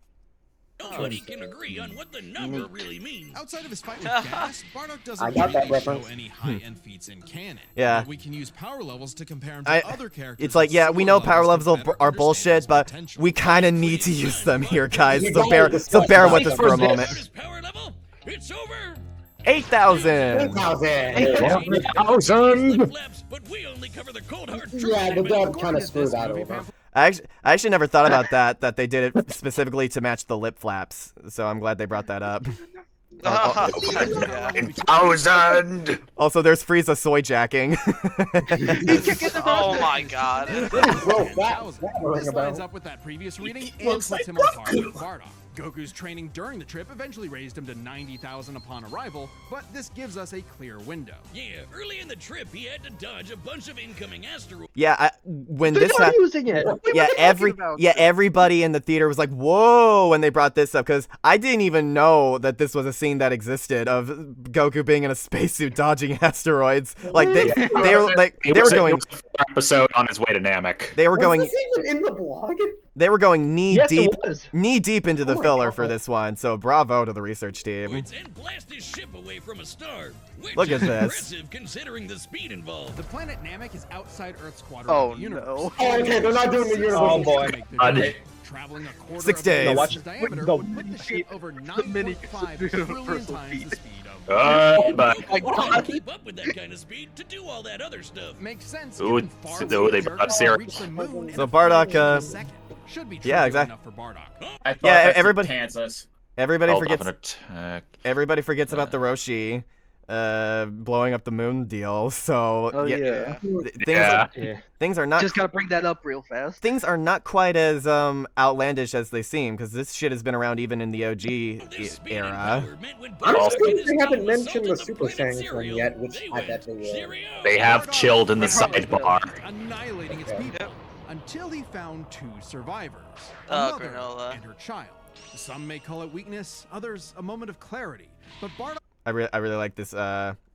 Speaker 8: Nobody can agree on what the number really means.
Speaker 9: Outside of his fight with Gas, Bardock
Speaker 2: I
Speaker 9: doesn't
Speaker 2: got that
Speaker 9: really show
Speaker 2: reference.
Speaker 9: any high-end feats in canon.
Speaker 1: Yeah.
Speaker 9: But we can use power levels to compare him to
Speaker 1: I-
Speaker 9: other characters.
Speaker 1: It's like,
Speaker 9: with
Speaker 1: yeah, we
Speaker 9: similar
Speaker 1: know power levels
Speaker 9: to better
Speaker 1: are
Speaker 9: understand
Speaker 1: bullshit,
Speaker 9: his
Speaker 1: but
Speaker 9: potential.
Speaker 1: we kind of need to use them here, guys.
Speaker 2: You
Speaker 1: So
Speaker 2: gotta
Speaker 1: bear
Speaker 2: discuss
Speaker 1: with
Speaker 2: that.
Speaker 1: us for a moment.
Speaker 8: His power level, it's over.
Speaker 1: 8,000.
Speaker 2: 8,000.
Speaker 10: 1,000.
Speaker 8: Flip-flaps, but we only cover the cold hard truth.
Speaker 2: Yeah, the dub
Speaker 9: According
Speaker 2: kind of
Speaker 9: to
Speaker 2: screwed
Speaker 9: this
Speaker 2: that
Speaker 9: movie
Speaker 2: over.
Speaker 9: pamphlet,
Speaker 1: I actually never thought about that they did it specifically to match the lip flaps. So I'm glad they brought that up.
Speaker 3: Yeah.
Speaker 10: 9,000.
Speaker 1: Also, there's Frieza soy jacking.
Speaker 3: Oh my god.
Speaker 2: Bro, that
Speaker 9: 10,000.
Speaker 2: rang
Speaker 9: This
Speaker 2: a bell.
Speaker 9: lines up with that previous reading and puts him on par with Bardock. Goku's training during the trip eventually raised him to 90,000 upon arrival, but this gives us a clear window.
Speaker 8: Yeah, early in the trip, he had to dodge a bunch of incoming asteroids.
Speaker 1: Yeah, when
Speaker 7: They're
Speaker 1: this
Speaker 7: not
Speaker 1: happened.
Speaker 7: using it. What
Speaker 1: Yeah,
Speaker 7: are you talking about?
Speaker 1: everybody in the theater was like, "Whoa!" when they brought this up, because I didn't even know that this was a scene that existed of Goku being in a spacesuit dodging asteroids. Like they were like
Speaker 10: It
Speaker 1: they were
Speaker 10: was a-
Speaker 1: going
Speaker 10: it was an episode on his way to Namek.
Speaker 1: they were
Speaker 2: Was
Speaker 1: going
Speaker 2: this even in the blog?
Speaker 1: knee
Speaker 5: Yes,
Speaker 1: deep
Speaker 5: it was.
Speaker 1: knee deep into the
Speaker 2: Oh my
Speaker 1: filler
Speaker 2: God.
Speaker 1: for this one. So bravo to the research team.
Speaker 8: And blast his ship away from a star. Which
Speaker 1: Look
Speaker 8: is
Speaker 1: at this.
Speaker 8: impressive considering the speed involved.
Speaker 9: The planet Namek is outside Earth's quadrant
Speaker 7: Oh,
Speaker 9: of the universe.
Speaker 7: no.
Speaker 2: Oh, okay, they're not doing the universe.
Speaker 5: Oh boy.
Speaker 10: God.
Speaker 9: Traveling a quarter
Speaker 1: 6
Speaker 9: of the
Speaker 1: days.
Speaker 9: Earth's
Speaker 1: No,
Speaker 5: watch-
Speaker 9: diameter
Speaker 5: the
Speaker 9: would put the ship over
Speaker 7: mini
Speaker 9: 9.5 trillion
Speaker 7: universal
Speaker 9: times
Speaker 7: feet.
Speaker 9: the speed of
Speaker 10: But
Speaker 8: I can't keep up with that kind of speed to do all that other stuff.
Speaker 9: Makes sense.
Speaker 10: Ooh,
Speaker 9: given far
Speaker 10: so
Speaker 9: more
Speaker 10: they
Speaker 9: jerks
Speaker 10: brought
Speaker 9: to
Speaker 10: Siri.
Speaker 9: reach the moon in
Speaker 1: So
Speaker 9: a
Speaker 1: Bardock,
Speaker 9: fraction of a second. Should be
Speaker 1: yeah,
Speaker 9: trivial
Speaker 1: exactly.
Speaker 9: enough for Bardock.
Speaker 4: I thought
Speaker 1: Yeah,
Speaker 4: that's
Speaker 1: everybody-
Speaker 4: Kansas.
Speaker 1: Everybody
Speaker 10: hold
Speaker 1: forgets
Speaker 10: up an attack.
Speaker 1: everybody forgets about the Roshi. blowing up the moon deal. So things are not
Speaker 7: just gotta bring that up real fast.
Speaker 1: Things are not quite as outlandish as they seem, because this shit has been around even in the OG era.
Speaker 2: I'm surprised they haven't mentioned the Super Saiyan one yet, which I bet they will.
Speaker 10: They have chilled in the sidebar.
Speaker 9: Annihilating its people until he found 2 survivors, a mother and her child. Some may call it weakness, others a moment of clarity. But Bardock.
Speaker 1: I really like this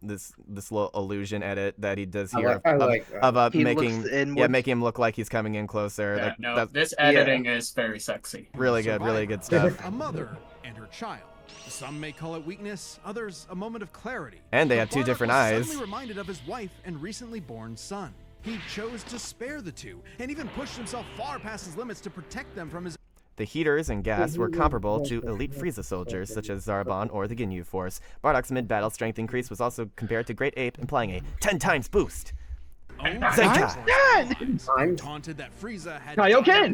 Speaker 1: this little illusion edit that he does here
Speaker 2: of
Speaker 1: making him look like he's coming in closer.
Speaker 4: Yeah, this editing is very sexy.
Speaker 1: Really good stuff.
Speaker 9: A mother and her child. Some may call it weakness, others a moment of clarity.
Speaker 1: And they have 2 different eyes.
Speaker 9: Suddenly reminded of his wife and recently born son. He chose to spare the 2, and even pushed himself far past his limits to protect them from his.
Speaker 1: The heaters and gas were comparable to elite Frieza soldiers, such as Zarbon or the Ginyu Force. Bardock's mid-battle strength increase was also compared to Great Ape, implying a 10 times boost.
Speaker 9: Taunted that Frieza had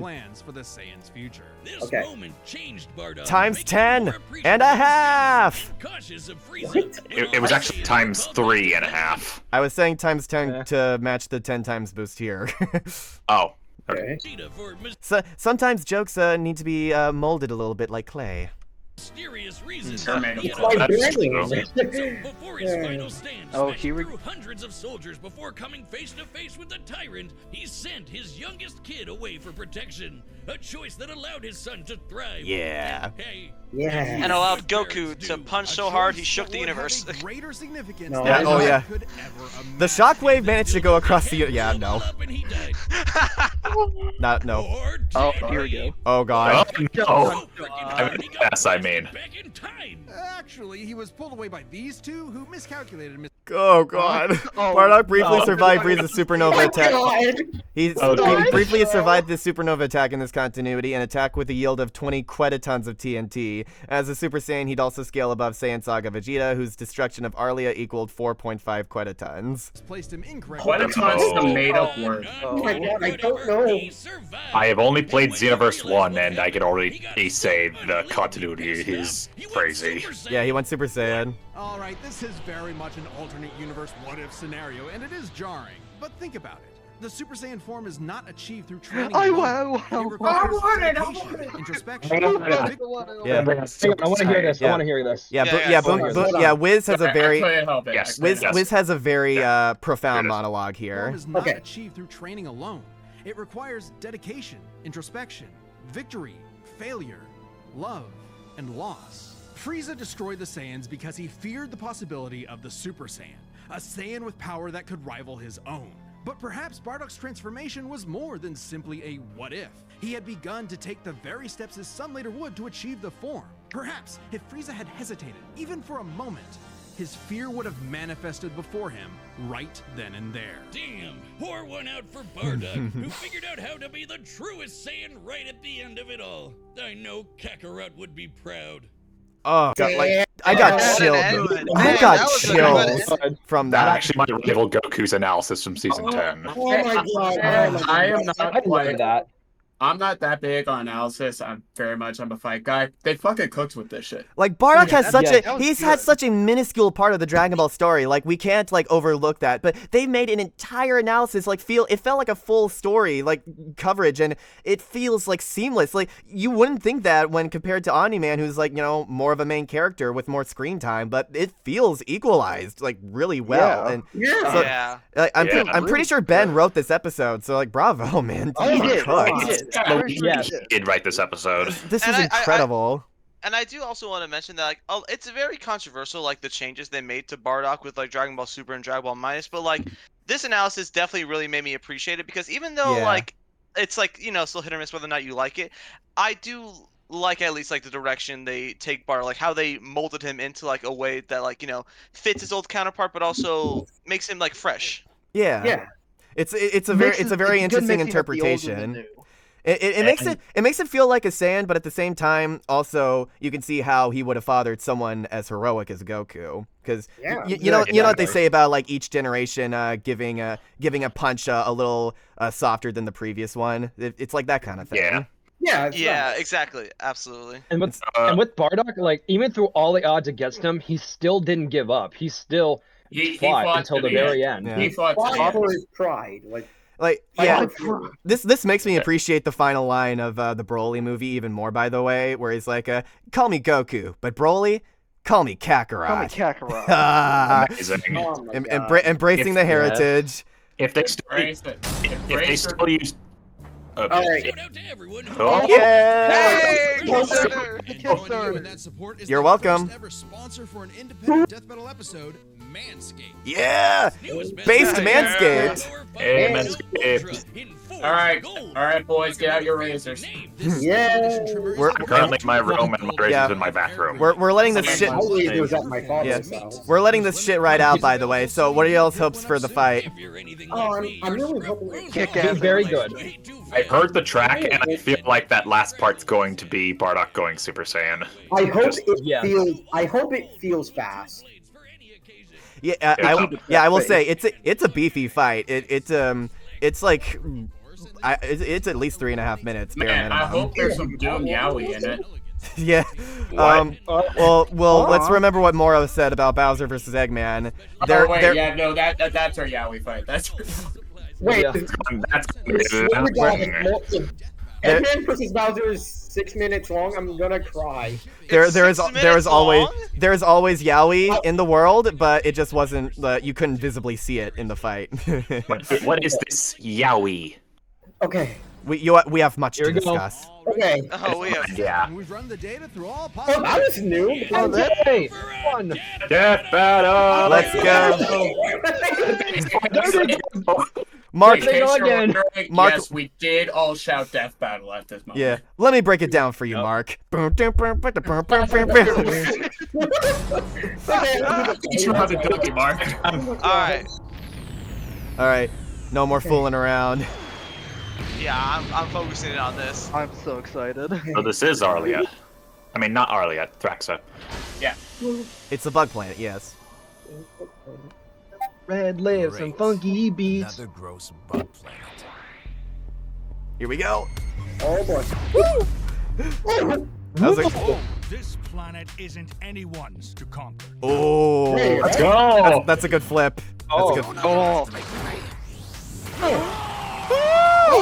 Speaker 9: plans for the Saiyan's future.
Speaker 11: This moment changed Bardock.
Speaker 1: Times 10 and a half.
Speaker 10: It was actually times 3.5.
Speaker 1: I was saying times 10 to match the 10 times boost here.
Speaker 10: Oh.
Speaker 2: Okay.
Speaker 1: So sometimes jokes need to be molded a little bit like clay.
Speaker 11: Mysterious reasons.
Speaker 2: It's like
Speaker 11: Before his final stand,
Speaker 7: here we
Speaker 11: through hundreds of soldiers before coming face to face with the tyrant, he sent his youngest kid away for protection. A choice that allowed his son to thrive.
Speaker 1: Yeah.
Speaker 3: And allowed Goku to punch so hard he shook the universe.
Speaker 9: Greater significance
Speaker 1: The shockwave managed to go across the no. No.
Speaker 7: Oh, here we go.
Speaker 1: Oh god.
Speaker 10: Oh, no. I mean.
Speaker 9: Actually, he was pulled away by these 2 who miscalculated.
Speaker 1: Oh god. Bardock briefly survived Frieza's supernova attack. He briefly survived the supernova attack in this continuity, an attack with a yield of 20 quetatons of TNT. As a Super Saiyan, he'd also scale above Saiyan Saga Vegeta, whose destruction of Arlia equaled 4.5 quetatons.
Speaker 9: Placed him incorrectly.
Speaker 4: Quetatons is a made-up word.
Speaker 2: Oh my god, I don't know.
Speaker 10: I have only played Xenoverse 1, and I can already say the continuity is crazy.
Speaker 1: Yeah, he went Super Saiyan.
Speaker 9: Alright, this is very much an alternate universe what-if scenario, and it is jarring. But think about it. The Super Saiyan form is not achieved through training.
Speaker 7: I
Speaker 9: want it. Introspection.
Speaker 1: Yeah.
Speaker 5: I want to hear this. I want to hear this.
Speaker 1: Wiz has a very Wiz has a very profound
Speaker 9: Form
Speaker 1: monologue here.
Speaker 9: is not achieved through training alone. It requires dedication, introspection, victory, failure, love, and loss. Frieza destroyed the Saiyans because he feared the possibility of the Super Saiyan, a Saiyan with power that could rival his own. But perhaps Bardock's transformation was more than simply a what-if. He had begun to take the very steps his son later would to achieve the form. Perhaps if Frieza had hesitated, even for a moment, his fear would have manifested before him right then and there.
Speaker 11: Damn, pour one out for Bardock, who figured out how to be the truest Saiyan right at the end of it all. I know Kakarot would be proud.
Speaker 1: Oh, I got chilled. I got chills from that.
Speaker 10: That actually might rival Goku's analysis from season 10.
Speaker 2: Oh my god.
Speaker 4: I am not
Speaker 5: like that.
Speaker 4: I'm not that big on analysis. I'm a fight guy. They fucking cooked with this shit.
Speaker 1: Like Bardock has had such a minuscule part of the Dragon Ball story. Like we can't overlook that. But they made an entire analysis it felt like a full story coverage, and it feels seamless. Like you wouldn't think that when compared to Omni-Man, who's more of a main character with more screen time, but it feels equalized really well.
Speaker 2: Yeah.
Speaker 1: So, I'm pretty sure Ben wrote this episode. So bravo, man.
Speaker 2: He did.
Speaker 10: He did write this episode.
Speaker 1: This is incredible.
Speaker 3: And I do also want to mention that it's very controversial the changes they made to Bardock with Dragon Ball Super and Dragon Ball Minus, but this analysis definitely really made me appreciate it, because even though it's still hit or miss whether or not you like it, I do like at least the direction they take Bardock, how they molded him into a way that fits his old counterpart but also makes him fresh.
Speaker 1: Yeah. It's a very interesting interpretation. It makes it feel like a Saiyan, but at the same time, also you can see how he would have fathered someone as heroic as Goku. Because you know what they say about each generation giving a punch a little softer than the previous one. It's like that kind of thing.
Speaker 10: Yeah.
Speaker 2: Yeah.
Speaker 3: Yeah, exactly. Absolutely.
Speaker 5: And with Bardock, like even through all the odds against him, he still didn't give up. He still fought until the very end.
Speaker 1: Yeah.
Speaker 2: He fought for his pride.
Speaker 1: Like, yeah, this makes me appreciate the final line of the Broly movie even more, by the way, where he's like, call me Goku, but Broly, call me Kakarot.
Speaker 7: Call me Kakarot.
Speaker 1: Embracing the heritage.
Speaker 10: If they still use...
Speaker 2: All right.
Speaker 10: Oh,
Speaker 1: yeah! You're welcome.
Speaker 8: Ever sponsor for an independent death metal episode, Manscaped.
Speaker 1: Yeah! Based Manscaped.
Speaker 10: Hey, Manscaped.
Speaker 4: All right, boys, get out your razors.
Speaker 2: Yeah.
Speaker 10: I'm currently in my room and my razor's in my bathroom.
Speaker 1: We're letting this shit. We're letting this shit right out, by the way. So, what are y'all's hopes for the fight?
Speaker 2: Oh, I'm really hoping
Speaker 7: kick ass.
Speaker 5: Very good.
Speaker 10: I heard the track, and I feel like that last part's going to be Bardock going Super Saiyan.
Speaker 2: I hope it feels fast.
Speaker 1: Yeah, I will say it's a beefy fight. It's like it's at least 3.5 minutes.
Speaker 4: Man, I hope there's some Doom Yowie in it.
Speaker 1: Yeah. Well, let's remember what Moro said about Bowser versus Eggman.
Speaker 4: That's our Yowie fight. That's.
Speaker 2: Wait,
Speaker 10: that's
Speaker 2: Eggman versus Bowser is 6 minutes long. I'm gonna cry.
Speaker 1: There is always Yowie in the world, but it just wasn't. You couldn't visibly see it in the fight.
Speaker 10: What is this Yowie?
Speaker 2: Okay.
Speaker 1: We have much to discuss.
Speaker 2: Okay.
Speaker 3: Oh, we have.
Speaker 10: Yeah.
Speaker 8: We've run the data through all
Speaker 2: Oh,
Speaker 8: possible.
Speaker 2: that was new.
Speaker 5: Hey, one.
Speaker 10: Death battle.
Speaker 1: Let's go. Mark, Mark,
Speaker 4: yes, we did all shout death battle at this moment.
Speaker 1: Yeah, let me break it down for you, Mark.
Speaker 4: Teach you how to duck it, Mark.
Speaker 3: All right.
Speaker 1: No more fooling around.
Speaker 3: Yeah, I'm focusing on this.
Speaker 7: I'm so excited.
Speaker 10: So this is Arlia. I mean, not Arlia, Thraxa.
Speaker 4: Yeah.
Speaker 1: It's the bug planet, yes.
Speaker 5: Red lives and funky beats.
Speaker 8: Another gross bug planet.
Speaker 1: Here we go.
Speaker 2: Oh boy.
Speaker 8: This planet isn't anyone's to conquer.
Speaker 1: Oh,
Speaker 10: let's go.
Speaker 1: That's a good flip. That's a good.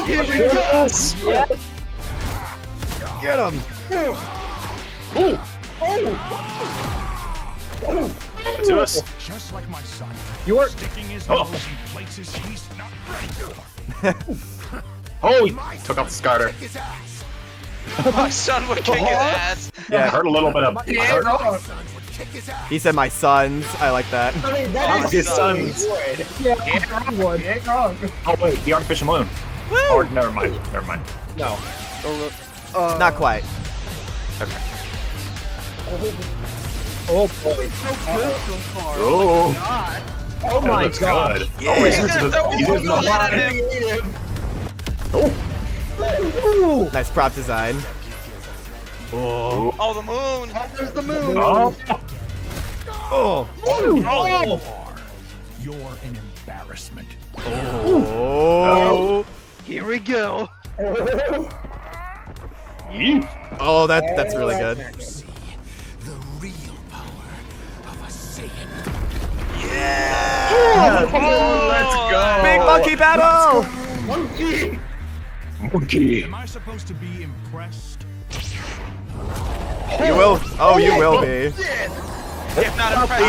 Speaker 2: Here we go.
Speaker 1: Get him.
Speaker 10: To us.
Speaker 8: Just like my son.
Speaker 5: You are
Speaker 8: sticking his nose in places he's not ready for.
Speaker 10: Oh, he took off the starter.
Speaker 3: My son would kick his ass.
Speaker 1: Yeah,
Speaker 10: I heard a little bit of.
Speaker 1: He said my sons. I like that.
Speaker 2: I mean, that is
Speaker 10: His sons. Oh wait, the artificial moon. Or never mind.
Speaker 5: no.
Speaker 1: Not quite.
Speaker 10: Okay.
Speaker 5: Oh boy.
Speaker 10: Oh.
Speaker 5: Oh my
Speaker 10: looks
Speaker 5: god.
Speaker 10: Good.
Speaker 1: Yeah.
Speaker 10: He's using the
Speaker 1: Nice prop design. Oh.
Speaker 3: Oh, the moon.
Speaker 7: There's the moon.
Speaker 1: Oh.
Speaker 8: You're an embarrassment.
Speaker 1: Oh.
Speaker 7: Here we go.
Speaker 1: Oh, that's really good.
Speaker 8: The real power of a Saiyan.
Speaker 1: Yeah!
Speaker 10: Let's go.
Speaker 1: Big monkey battle!
Speaker 10: Monkey.
Speaker 8: Am I supposed to be impressed?
Speaker 1: You will. Oh, you will be.
Speaker 3: If not impressed,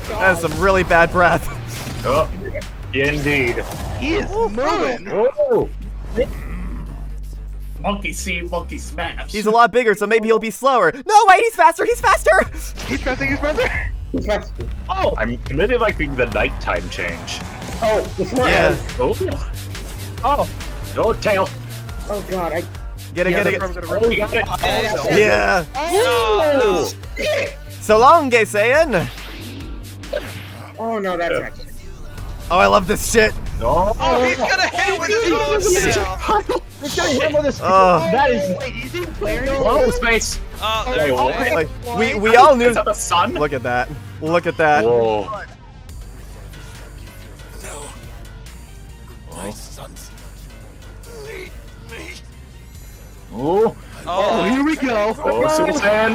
Speaker 1: That's some really bad breath.
Speaker 10: Oh, indeed.
Speaker 7: He is moving.
Speaker 10: Oh.
Speaker 4: Monkey see, monkey smash.
Speaker 1: He's a lot bigger, so maybe he'll be slower. No, wait, he's faster. He's faster.
Speaker 7: He's faster.
Speaker 10: Oh, I'm really liking the nighttime change.
Speaker 2: Oh, it's not.
Speaker 1: Yeah.
Speaker 10: Oh, no tail.
Speaker 2: Oh god, I.
Speaker 1: Get it.
Speaker 10: Oh, you got it.
Speaker 1: Yeah.
Speaker 3: Oh,
Speaker 1: So long, gay Saiyan.
Speaker 2: Oh no, that's actually.
Speaker 1: Oh, I love this shit.
Speaker 10: No.
Speaker 3: Oh, he's gonna hit with his own tail.
Speaker 5: He's gonna hit him with his.
Speaker 1: Oh.
Speaker 5: That is.
Speaker 10: Oh, space.
Speaker 3: There's
Speaker 1: Like we all knew.
Speaker 10: Is that the sun?
Speaker 1: Look at that. Look at that.
Speaker 10: Whoa.
Speaker 8: My sons.
Speaker 10: Oh,
Speaker 7: here we go.
Speaker 10: oh, Super Saiyan.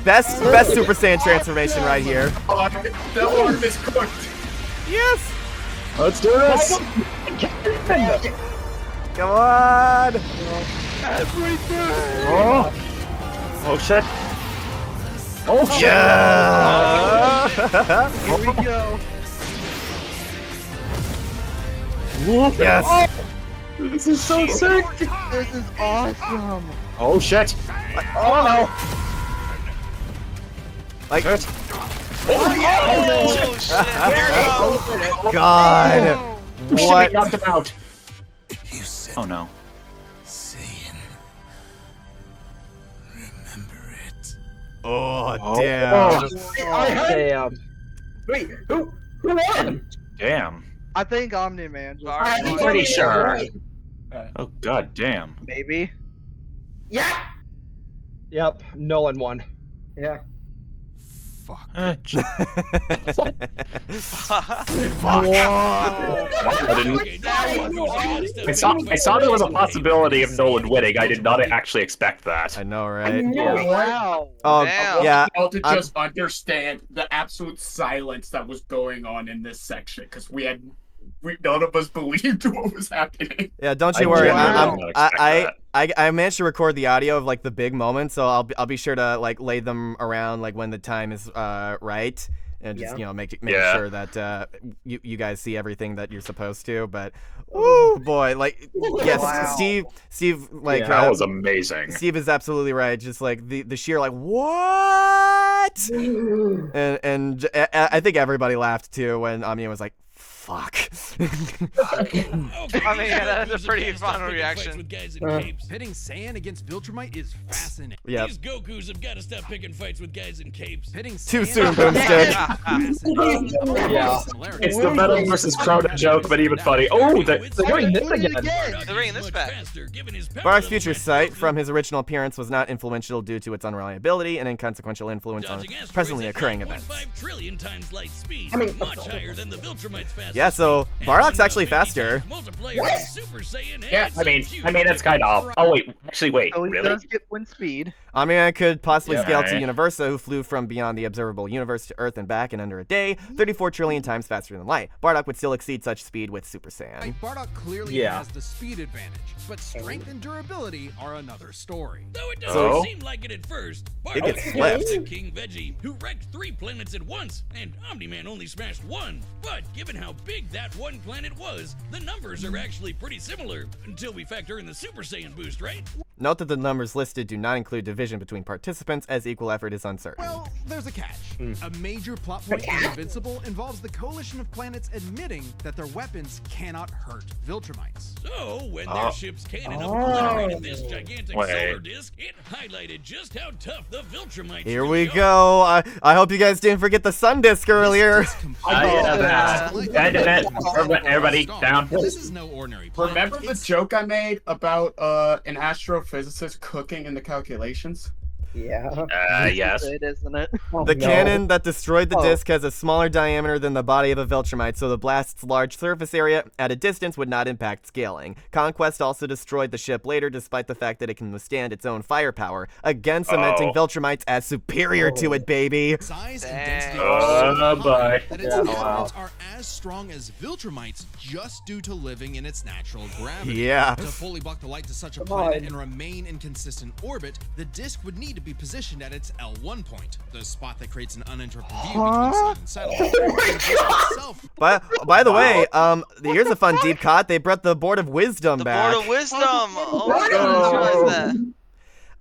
Speaker 1: Best Super Saiyan transformation right here.
Speaker 4: That arm is cooked.
Speaker 1: Yes.
Speaker 10: Let's do this.
Speaker 1: Come on.
Speaker 10: Oh. Oh shit. Oh shit.
Speaker 1: Yeah.
Speaker 7: Here we go.
Speaker 1: Yes.
Speaker 10: This is so sick.
Speaker 7: This is awesome.
Speaker 10: Oh shit.
Speaker 2: Oh no!
Speaker 1: Like,
Speaker 10: Shit.
Speaker 3: Oh shit!
Speaker 1: God. What?
Speaker 10: Knocked him out. Oh no.
Speaker 1: Oh,
Speaker 10: Oh.
Speaker 1: damn.
Speaker 5: Damn.
Speaker 2: Wait, who won?
Speaker 10: Damn.
Speaker 7: I think Omni-Man.
Speaker 10: I'm pretty sure. Oh god damn.
Speaker 7: Maybe.
Speaker 2: Yeah.
Speaker 5: Yep, Nolan won.
Speaker 2: Yeah.
Speaker 10: I saw there was a possibility of Nolan winning. I did not actually expect that.
Speaker 1: I know, right?
Speaker 7: Wow.
Speaker 1: Oh,
Speaker 3: Damn.
Speaker 1: yeah.
Speaker 4: I to just understand the absolute silence that was going on in this section because none of us believed what was happening.
Speaker 1: Yeah, don't you
Speaker 10: I
Speaker 1: worry.
Speaker 10: genuinely did not expect
Speaker 1: I managed to record the audio of like the big moments, so I'll be sure to like lay them around like when the time is right, and just make sure that you guys see everything that you're supposed to. But woo, boy, like yes,
Speaker 7: Wow.
Speaker 1: Steve, like
Speaker 10: that was amazing.
Speaker 1: Steve is absolutely right. Just like the sheer like what, and I think everybody laughed too when Omni was like, fuck.
Speaker 3: I mean, that's a pretty fun reaction.
Speaker 9: Pitting Saiyan against Viltrumite is fascinating.
Speaker 1: Yep.
Speaker 11: These Gokus have got to stop picking fights with guys in capes.
Speaker 9: Pitting
Speaker 1: Too
Speaker 9: Saiyan
Speaker 1: soon, Boomstick.
Speaker 5: Yeah.
Speaker 10: It's the Venom versus Crowder joke, but even funny. Oh, they're doing this again.
Speaker 3: They're bringing this back.
Speaker 1: Bardock's future sight from his original appearance was not influential due to its unreliability and inconsequential influence on presently occurring events.
Speaker 11: 5 trillion times light speed,
Speaker 2: I mean,
Speaker 11: much higher than the Viltrumite's fastest.
Speaker 1: Yeah, so Bardock's actually faster.
Speaker 10: Yeah, I mean, that's kind of. Oh wait, actually, wait,
Speaker 7: So he
Speaker 10: really?
Speaker 7: does get wind speed.
Speaker 1: I could possibly scale to
Speaker 10: Right.
Speaker 1: Universa, who flew from beyond the observable universe to Earth and back in under a day, 34 trillion times faster than light. Bardock would still exceed such speed with Super Saiyan.
Speaker 9: Like, Bardock clearly has the speed advantage, but strength and durability are another story.
Speaker 11: Though it doesn't
Speaker 1: So-
Speaker 11: seem like it at first.
Speaker 1: It gets
Speaker 11: Bardock
Speaker 1: flipped.
Speaker 11: is the King Veggie, who wrecked 3 planets at once, and Omni-Man only smashed 1. But given how big that one planet was, the numbers are actually pretty similar, until we factor in the Super Saiyan boost, right?
Speaker 1: Note that the numbers listed do not include division between participants, as equal effort is uncertain.
Speaker 9: Well, there's a catch. A major plot point in Invincible involves the coalition of planets admitting that their weapons cannot hurt Viltrumites.
Speaker 11: So, when their ship's cannon obliterated this gigantic
Speaker 10: Wait.
Speaker 11: solar disk, it highlighted just how tough the Viltrumites
Speaker 1: Here
Speaker 11: really
Speaker 1: we
Speaker 11: are.
Speaker 1: go. I hope you guys didn't forget the sun disk earlier.
Speaker 10: Everybody down.
Speaker 9: This is no ordinary planet.
Speaker 4: Remember the joke I made about an astrophysicist cooking in the calculations?
Speaker 2: Yeah.
Speaker 10: Yes.
Speaker 7: It isn't it?
Speaker 2: Oh,
Speaker 1: The
Speaker 2: no.
Speaker 1: cannon that destroyed the
Speaker 7: Oh.
Speaker 1: disc has a smaller diameter than the body of a Viltrumite, so the blast's large surface area at a distance would not impact scaling. Conquest also destroyed the ship later, despite the fact that it can withstand its own firepower, again cementing Viltrumites as superior to it, baby.
Speaker 9: Size and density
Speaker 3: Dang.
Speaker 9: are so
Speaker 10: Bye.
Speaker 9: that its inhabitants are as strong as Viltrumites just due to living in its natural gravity.
Speaker 1: Yeah.
Speaker 9: To fully block the light to such a
Speaker 2: Come
Speaker 9: planet
Speaker 2: on.
Speaker 9: and remain in consistent orbit, the disk would need to be positioned at its L1 point, the spot that creates an uninterrupted view between sun and satellite. The disk itself
Speaker 1: By the way, here's a fun deep cut. They brought the Board of Wisdom
Speaker 3: The
Speaker 1: back.
Speaker 3: Board of Wisdom. Oh my god, I didn't realize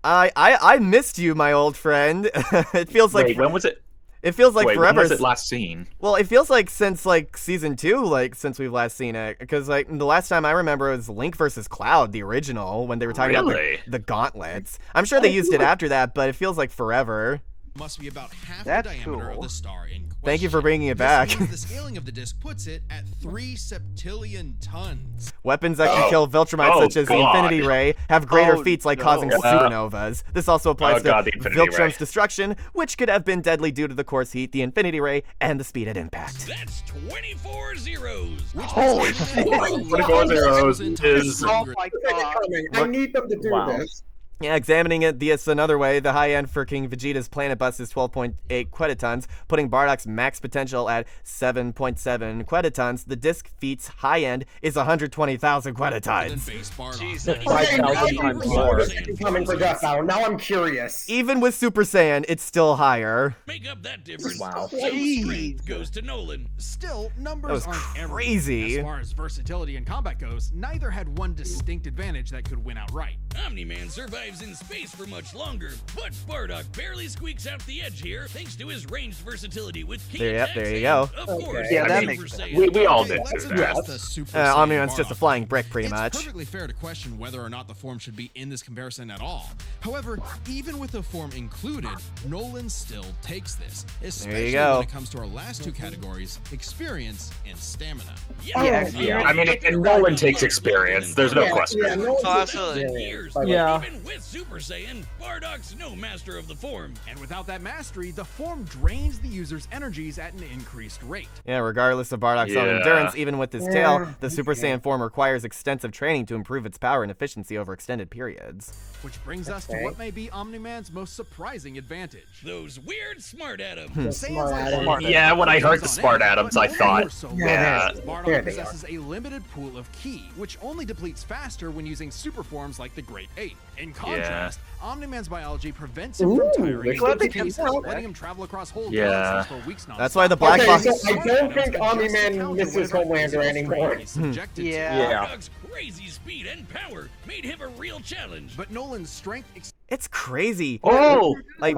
Speaker 3: that.
Speaker 1: I missed you, my old friend. It feels like
Speaker 10: Wait, when was it?
Speaker 1: it feels like
Speaker 10: Wait,
Speaker 1: forever.
Speaker 10: when was it last seen?
Speaker 1: Well, it feels like since like season 2, like since we've last seen it, because like the last time I remember it was Link versus Cloud, the original, when they were talking
Speaker 10: Really?
Speaker 1: about the gauntlets. I'm sure they used it after that, but it feels like forever.
Speaker 8: must be about half
Speaker 7: That's
Speaker 8: the diameter
Speaker 7: cool.
Speaker 8: of the star in question.
Speaker 1: Thank you for bringing it back.
Speaker 8: This means the scaling of the disc puts it at 3 septillion tons.
Speaker 1: Weapons that can kill Viltrumites, such as the Infinity Ray, have greater feats like causing supernovas. This also applies to Viltrum's destruction, which could have been deadly due to the course heat, the Infinity Ray, and the speed at impact.
Speaker 11: That's 24 zeros.
Speaker 7: Holy shit.
Speaker 10: 24 zeros is...
Speaker 7: Oh my god.
Speaker 2: I need them to do this.
Speaker 1: Yeah, examining it this another way, the high end for King Vegeta's planet bus is 12.8 quintillions, putting Bardock's max potential at 7.7 quintillions. The disc feat's high end is 120,000 quintillions.
Speaker 3: Jesus.
Speaker 5: 5,000 times more.
Speaker 2: Coming for Death Hour. Now I'm curious.
Speaker 1: Even with Super Saiyan, it's still higher.
Speaker 11: Make up that difference.
Speaker 5: Wow.
Speaker 11: So strength goes to Nolan.
Speaker 9: Still, numbers
Speaker 1: That was
Speaker 9: aren't
Speaker 1: crazy.
Speaker 9: everything. As far as versatility and combat goes, neither had one distinct advantage that could win outright.
Speaker 11: Omni-Man survives in space for much longer, but Bardock barely squeaks out the edge here thanks to his ranged versatility with key attacks
Speaker 1: There you go.
Speaker 11: and, of course,
Speaker 7: Yeah, that
Speaker 11: Super
Speaker 7: makes
Speaker 11: Saiyan.
Speaker 10: We all did
Speaker 8: Let's
Speaker 10: do
Speaker 8: address
Speaker 10: that.
Speaker 8: the Super
Speaker 1: Omni-Man's
Speaker 8: Saiyan
Speaker 1: just a
Speaker 8: Bardock.
Speaker 1: flying brick, pretty
Speaker 8: It's
Speaker 1: much.
Speaker 8: perfectly fair to question whether or not the form should be in this comparison at all. However, even with the form included, Nolan still takes this, especially
Speaker 1: go.
Speaker 8: when it comes to our last two categories, experience and stamina.
Speaker 10: I mean, and Nolan takes experience. There's no question.
Speaker 3: Oh, absolutely.
Speaker 11: Years,
Speaker 5: Yeah.
Speaker 11: Even with Super Saiyan, Bardock's no master of the form.
Speaker 9: And without that mastery, the form drains the user's energies at an increased rate.
Speaker 1: Yeah, regardless of Bardock's own
Speaker 10: Yeah.
Speaker 1: endurance, even with his tail, the Super Saiyan form requires extensive training to improve its power and efficiency over extended periods.
Speaker 9: Which brings us to what may be Omni-Man's most surprising advantage.
Speaker 11: Those weird smart atoms.
Speaker 9: Saiyans like
Speaker 2: Atoms.
Speaker 9: Bardock
Speaker 10: Yeah, when I heard the
Speaker 9: on
Speaker 10: smart
Speaker 9: edge,
Speaker 10: atoms,
Speaker 9: but
Speaker 10: I
Speaker 9: no
Speaker 10: thought,
Speaker 9: more so
Speaker 10: yeah.
Speaker 9: Bardock
Speaker 2: There they are.
Speaker 9: possesses a limited pool of ki, which only depletes faster when using super forms like the Great Ape. In contrast, Omni-Man's biology prevents him from tiring in
Speaker 2: let me
Speaker 9: some cases,
Speaker 2: count.
Speaker 9: letting him travel across whole
Speaker 10: Yeah.
Speaker 9: galaxies for weeks non-stop.
Speaker 1: That's why the black
Speaker 2: Okay,
Speaker 1: box.
Speaker 2: so I don't think Omni-Man misses Homelander anymore.
Speaker 7: Yeah.
Speaker 11: Bardock's crazy speed and power made him a real challenge.
Speaker 9: But Nolan's strength
Speaker 1: It's crazy.
Speaker 10: Oh!
Speaker 1: Like,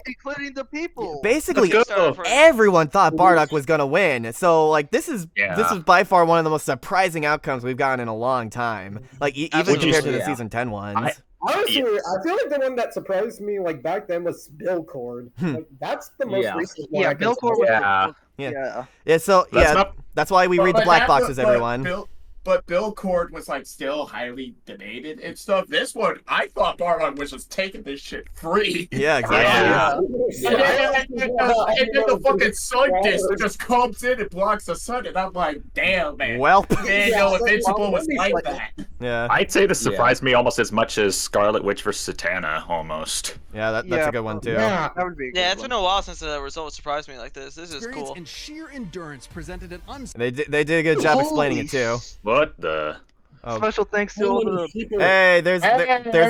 Speaker 7: Including the people.
Speaker 1: basically,
Speaker 10: Let's go.
Speaker 1: everyone thought Bardock was gonna win. So, like, this is
Speaker 10: Yeah.
Speaker 1: by far one of the most surprising outcomes we've gotten in a long time. Like, even
Speaker 3: Absolutely.
Speaker 1: compared to the season 10 ones.
Speaker 2: Honestly, I feel like the one that surprised me, like back then, was Bill Cord. Like, that's the most
Speaker 5: Yeah.
Speaker 2: recent one.
Speaker 7: Yeah,
Speaker 2: I can
Speaker 7: Bill Cord
Speaker 2: say.
Speaker 7: was
Speaker 10: Yeah.
Speaker 1: Yeah, so,
Speaker 10: That's
Speaker 1: yeah,
Speaker 10: not-
Speaker 1: that's why we read the black boxes, everyone.
Speaker 4: But Bill Cord was like still highly debated and stuff. This one, I thought Bardock was just taking this shit free.
Speaker 1: Yeah, exactly.
Speaker 10: Yeah.
Speaker 4: And then the fucking sun disc just comes in and blocks the sun, and I'm like, damn, man.
Speaker 1: Well,
Speaker 4: Man, no, Invincible was like that.
Speaker 1: yeah,
Speaker 10: I'd say this surprised me almost as much as Scarlet Witch vs. Satana, almost.
Speaker 1: yeah, that's
Speaker 7: Yeah.
Speaker 1: a good one too.
Speaker 2: Yeah.
Speaker 7: That would be a good
Speaker 3: Yeah, it's
Speaker 7: one.
Speaker 3: been a while since the result surprised me like this. This is
Speaker 9: experience
Speaker 3: cool.
Speaker 9: and sheer endurance presented an
Speaker 1: They did a good job explaining it too.
Speaker 10: What the?
Speaker 1: Oh.
Speaker 7: Special thanks to all the
Speaker 1: Hey, there's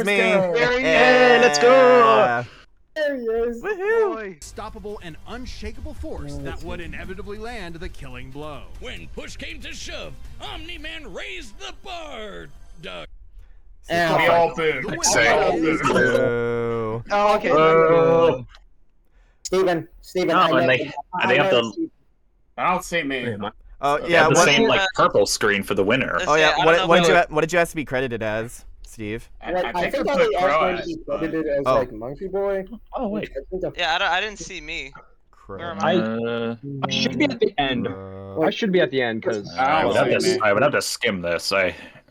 Speaker 1: me.
Speaker 10: Hey, let's go.
Speaker 2: There he is.
Speaker 1: Woohoo!
Speaker 7: boy.
Speaker 9: unstoppable and unshakable force that would inevitably land the killing blow.
Speaker 11: When push came to shove, Omni-Man raised the bar. Duck.
Speaker 4: We all boo.
Speaker 9: The winner
Speaker 10: Say.
Speaker 9: is-
Speaker 1: Boo.
Speaker 7: Oh, okay.
Speaker 10: Oh.
Speaker 2: Steven,
Speaker 10: No,
Speaker 2: I
Speaker 10: and
Speaker 2: know-
Speaker 10: they have
Speaker 2: know
Speaker 10: the
Speaker 2: Steven.
Speaker 4: I don't see me.
Speaker 1: Oh
Speaker 10: They
Speaker 1: yeah,
Speaker 10: have the
Speaker 1: what?
Speaker 10: same like purple screen for the winner.
Speaker 1: Oh yeah,
Speaker 3: I don't know
Speaker 1: what did you ask to be credited as, Steve?
Speaker 2: Like, I think
Speaker 4: I
Speaker 2: I
Speaker 4: put
Speaker 2: was
Speaker 4: Crow
Speaker 2: going to
Speaker 4: as,
Speaker 2: be
Speaker 4: but-
Speaker 2: credited as
Speaker 1: Oh.
Speaker 2: like Monkey Boy.
Speaker 10: Oh wait.
Speaker 3: Yeah, I didn't see me. Where am I?
Speaker 5: I should be at the end. I should be at the end because
Speaker 10: I would have to skim this.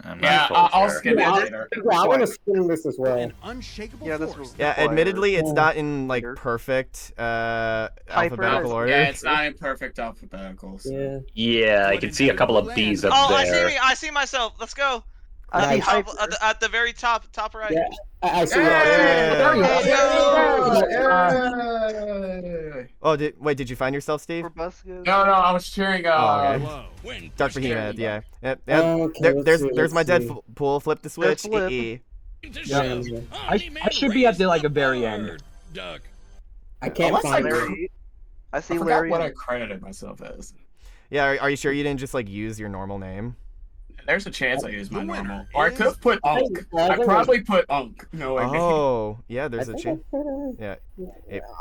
Speaker 10: I'm not
Speaker 4: Yeah,
Speaker 10: fully
Speaker 4: I'll
Speaker 10: sure.
Speaker 4: skip it later.
Speaker 2: Yeah, I want to skim this as well.
Speaker 9: An unshakable
Speaker 7: Yeah, this
Speaker 9: force.
Speaker 7: was-
Speaker 1: Yeah, admittedly, it's not in like perfect alphabetical order.
Speaker 4: Yeah, it's not in perfect alphabeticals.
Speaker 2: Yeah.
Speaker 10: Yeah, I can see a couple of B's up
Speaker 3: Oh, I
Speaker 10: there.
Speaker 3: see me. I see myself. Let's go.
Speaker 2: I
Speaker 3: At the,
Speaker 2: see
Speaker 3: top,
Speaker 7: Hyper.
Speaker 3: at the very top right.
Speaker 2: Yeah. I see.
Speaker 1: Oh, did you find yourself, Steve?
Speaker 7: Proboscis.
Speaker 4: No, I was cheering.
Speaker 1: Oh, okay.
Speaker 9: Blow.
Speaker 11: When
Speaker 1: Dark
Speaker 11: push came
Speaker 1: Behemoth, yeah.
Speaker 2: Okay,
Speaker 1: There's
Speaker 2: let's
Speaker 1: my
Speaker 2: see.
Speaker 1: Deadpool. Flip the switch.
Speaker 7: Flip.
Speaker 1: EE.
Speaker 11: to
Speaker 7: Yeah.
Speaker 11: shove,
Speaker 5: I should be at the like a very end.
Speaker 11: Duck.
Speaker 2: I can't
Speaker 4: Unless
Speaker 2: find
Speaker 4: I-
Speaker 2: it.
Speaker 7: Larry. I
Speaker 4: I
Speaker 7: see
Speaker 4: forgot
Speaker 7: Larry.
Speaker 4: what I credited myself as.
Speaker 1: Yeah, are you sure you didn't just like use your normal name?
Speaker 4: There's a chance I used my
Speaker 9: The winner
Speaker 4: normal. Or I
Speaker 9: is-
Speaker 4: could have put Unk. I probably put Unk. No, I mean.
Speaker 1: Oh, yeah. There's a chance. Yeah,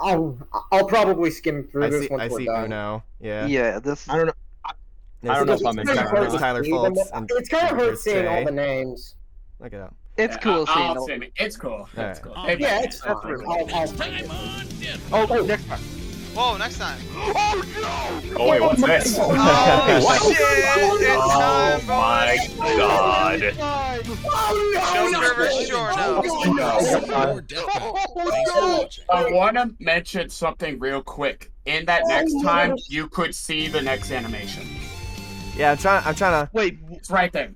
Speaker 2: I'll probably skim through
Speaker 1: I
Speaker 2: this
Speaker 1: see.
Speaker 2: once
Speaker 1: I
Speaker 2: we're
Speaker 1: see
Speaker 2: done.
Speaker 1: Uno. Yeah.
Speaker 7: Yeah, this.
Speaker 5: I don't know. I don't know if I'm
Speaker 2: It's
Speaker 5: in
Speaker 2: kinda
Speaker 5: charge.
Speaker 2: hard
Speaker 1: Tyler
Speaker 2: to see them.
Speaker 1: Fultz and
Speaker 2: It's kind of hard
Speaker 1: Chris
Speaker 2: seeing all
Speaker 1: J.
Speaker 2: the names.
Speaker 1: Look it up.
Speaker 7: It's cool seeing it.
Speaker 4: It's cool.
Speaker 1: Right.
Speaker 4: Cool.
Speaker 2: Yeah, it's
Speaker 7: That's
Speaker 2: fine.
Speaker 7: really
Speaker 2: I'll
Speaker 7: next time.
Speaker 3: Whoa, next time.
Speaker 10: Oh wait, what's this?
Speaker 3: Oh,
Speaker 10: What?
Speaker 3: shit! It's
Speaker 10: Oh
Speaker 3: time,
Speaker 10: my god.
Speaker 3: Joker versus Jorno.
Speaker 4: I want to mention something real quick. In that next time, you could see the next animation.
Speaker 1: Yeah, I'm trying to.
Speaker 7: Wait,
Speaker 4: It's right there.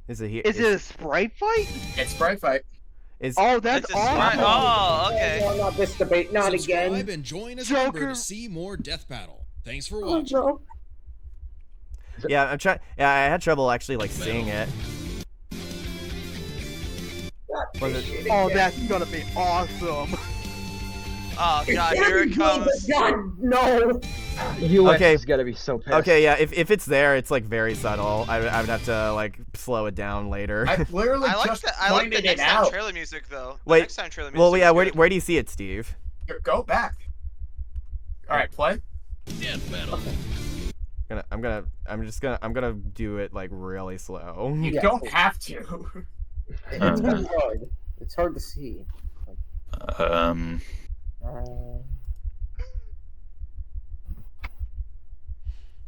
Speaker 1: Is it here?
Speaker 7: is it a sprite fight?
Speaker 4: It's sprite fight.
Speaker 7: Oh, that's
Speaker 3: It's a sprite-
Speaker 7: awesome.
Speaker 3: Oh, okay.
Speaker 2: No, not this debate. Not
Speaker 8: Subscribe
Speaker 2: again.
Speaker 8: and join us
Speaker 7: Joker.
Speaker 8: to see more Death Battle. Thanks for
Speaker 2: Oh,
Speaker 8: watching.
Speaker 2: no.
Speaker 1: Yeah, I'm trying. Yeah, I had trouble actually like seeing it.
Speaker 7: Oh, that's gonna be awesome.
Speaker 3: Oh god, here it comes.
Speaker 2: God, no.
Speaker 5: US
Speaker 1: Okay.
Speaker 5: is gonna be so pissed.
Speaker 1: Okay, yeah, if it's there, it's like very subtle. I would have to like slow it down later.
Speaker 4: I literally
Speaker 3: I like
Speaker 4: just
Speaker 3: the
Speaker 4: pointed it
Speaker 3: next time
Speaker 4: out.
Speaker 3: trailer music though. The
Speaker 1: Wait,
Speaker 3: next time trailer music.
Speaker 1: well, yeah,
Speaker 3: was good.
Speaker 1: where do you see it, Steve?
Speaker 4: Go back. All right, play.
Speaker 11: Death Battle.
Speaker 1: I'm gonna do it like really slow.
Speaker 4: You
Speaker 2: Yeah.
Speaker 4: don't have to.
Speaker 2: It's kind of hard. It's hard to see.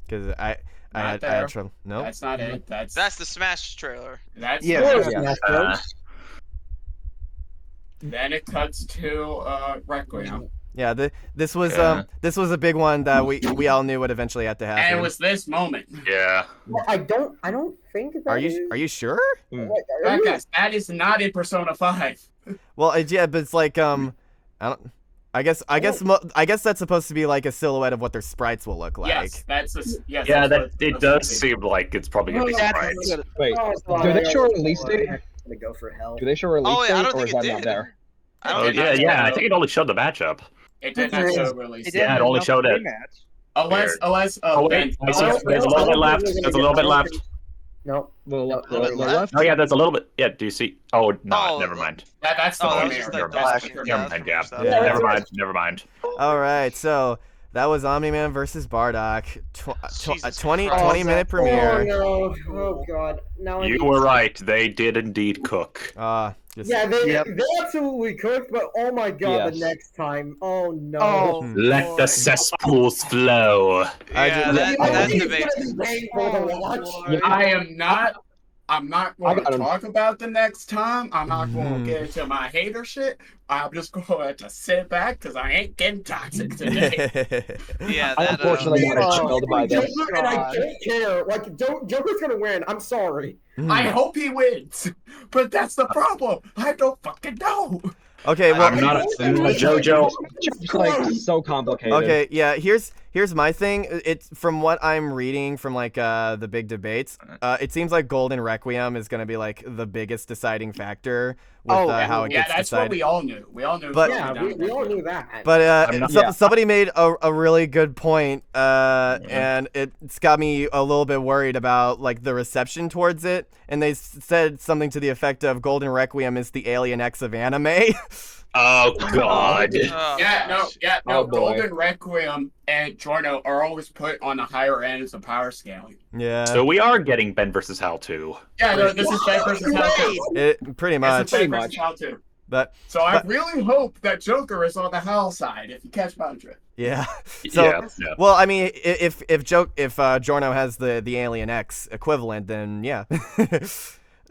Speaker 1: Because I
Speaker 4: Not
Speaker 1: had
Speaker 4: there.
Speaker 1: trouble. No.
Speaker 4: That's not it. That's
Speaker 3: That's the Smash trailer.
Speaker 4: that's
Speaker 7: Yeah.
Speaker 4: Then it cuts to Requiem.
Speaker 1: Yeah, this was
Speaker 10: Yeah.
Speaker 1: this was a big one that we all knew would eventually have to happen.
Speaker 4: And it was this moment.
Speaker 10: Yeah.
Speaker 2: Well, I don't think that
Speaker 1: Are you sure?
Speaker 4: Guys, that is not in Persona 5.
Speaker 1: Well, yeah, but it's like I don't. I guess that's supposed to be like a silhouette of what their sprites will look like.
Speaker 4: Yes, that's a, yes.
Speaker 10: Yeah,
Speaker 4: that's
Speaker 10: that
Speaker 4: what-
Speaker 10: it does seem like it's probably gonna be sprites.
Speaker 5: Wait,
Speaker 2: Oh,
Speaker 5: do they show a release date?
Speaker 2: I'm gonna go for hell.
Speaker 5: Do they show a release
Speaker 3: Oh, yeah, I
Speaker 5: date,
Speaker 3: don't
Speaker 5: or
Speaker 3: think
Speaker 5: is
Speaker 3: it
Speaker 5: that not
Speaker 3: did.
Speaker 5: there?
Speaker 3: I don't
Speaker 10: Oh
Speaker 3: think
Speaker 10: yeah,
Speaker 3: that's
Speaker 10: yeah. I
Speaker 3: good.
Speaker 10: think it only showed the matchup.
Speaker 4: It did not show release.
Speaker 10: Yeah, it only showed it.
Speaker 4: Unless
Speaker 10: Oh wait, I see. There's a little bit left. There's a little bit left.
Speaker 2: No.
Speaker 5: Little
Speaker 3: bit left?
Speaker 10: Oh yeah, there's a little bit. Yeah, do you see? Oh no,
Speaker 3: Oh,
Speaker 10: never mind.
Speaker 4: That's the
Speaker 3: Oh,
Speaker 4: one.
Speaker 3: that's just
Speaker 10: Never
Speaker 3: like
Speaker 10: mind.
Speaker 3: Dust
Speaker 10: Never
Speaker 3: Death
Speaker 10: mind.
Speaker 3: from
Speaker 10: Yeah.
Speaker 3: stuff.
Speaker 1: Yeah.
Speaker 10: Never mind. Never mind.
Speaker 1: All right, so that was Omni-Man versus Bardock.
Speaker 3: Jesus
Speaker 1: 20
Speaker 3: Christ.
Speaker 1: minute
Speaker 2: Oh
Speaker 1: premiere.
Speaker 2: no! Oh god! Now I
Speaker 10: You
Speaker 2: need-
Speaker 10: were right. They did indeed cook.
Speaker 2: Yeah, they absolutely cooked, but oh my god, the
Speaker 5: Yes.
Speaker 2: next time. Oh no!
Speaker 7: Oh,
Speaker 10: Let the cesspools flow.
Speaker 3: Yeah, that
Speaker 2: It's
Speaker 3: debate.
Speaker 2: gonna be painful to watch.
Speaker 4: I am not. I'm not going
Speaker 5: got
Speaker 4: to
Speaker 5: him.
Speaker 4: talk about the next time. I'm not going to get into my hater shit. I'm just going to sit back because I ain't getting toxic today.
Speaker 3: Yeah,
Speaker 5: I
Speaker 3: that.
Speaker 5: unfortunately got
Speaker 7: Oh,
Speaker 5: expelled by this.
Speaker 2: Joker, and I don't care. Like, Joker's gonna win. I'm sorry.
Speaker 4: I hope he wins, but that's the problem. I don't fucking know.
Speaker 1: Okay, well,
Speaker 10: I'm not a JoJo.
Speaker 5: It's like so complicated.
Speaker 1: okay, yeah. Here's my thing. It's from what I'm reading from like the big debates. It seems like Golden Requiem is gonna be like the biggest deciding factor with how it
Speaker 4: Yeah,
Speaker 1: gets
Speaker 4: that's
Speaker 1: decided.
Speaker 4: what we all knew. We all knew.
Speaker 1: But-
Speaker 2: Yeah, we all knew that.
Speaker 1: But somebody made a really good point, and it's got me a little bit worried about like the reception towards it. And they said something to the effect of Golden Requiem is the Alien X of anime.
Speaker 10: Oh god.
Speaker 3: Oh,
Speaker 4: No.
Speaker 5: Oh, boy.
Speaker 4: Golden Requiem and Giorno are always put on the higher ends of power scaling.
Speaker 1: Yeah.
Speaker 10: So we are getting Ben versus Hal too.
Speaker 4: Yeah, no, this is Ben versus Hal 2.
Speaker 1: Pretty
Speaker 4: This
Speaker 1: much.
Speaker 4: is Ben versus Hal 2.
Speaker 1: But
Speaker 4: So I really hope that Joker is on the Hal side, if you catch my drift.
Speaker 1: yeah. So
Speaker 10: Yeah.
Speaker 1: well, I mean, if Giorno has the Alien X equivalent, then yeah.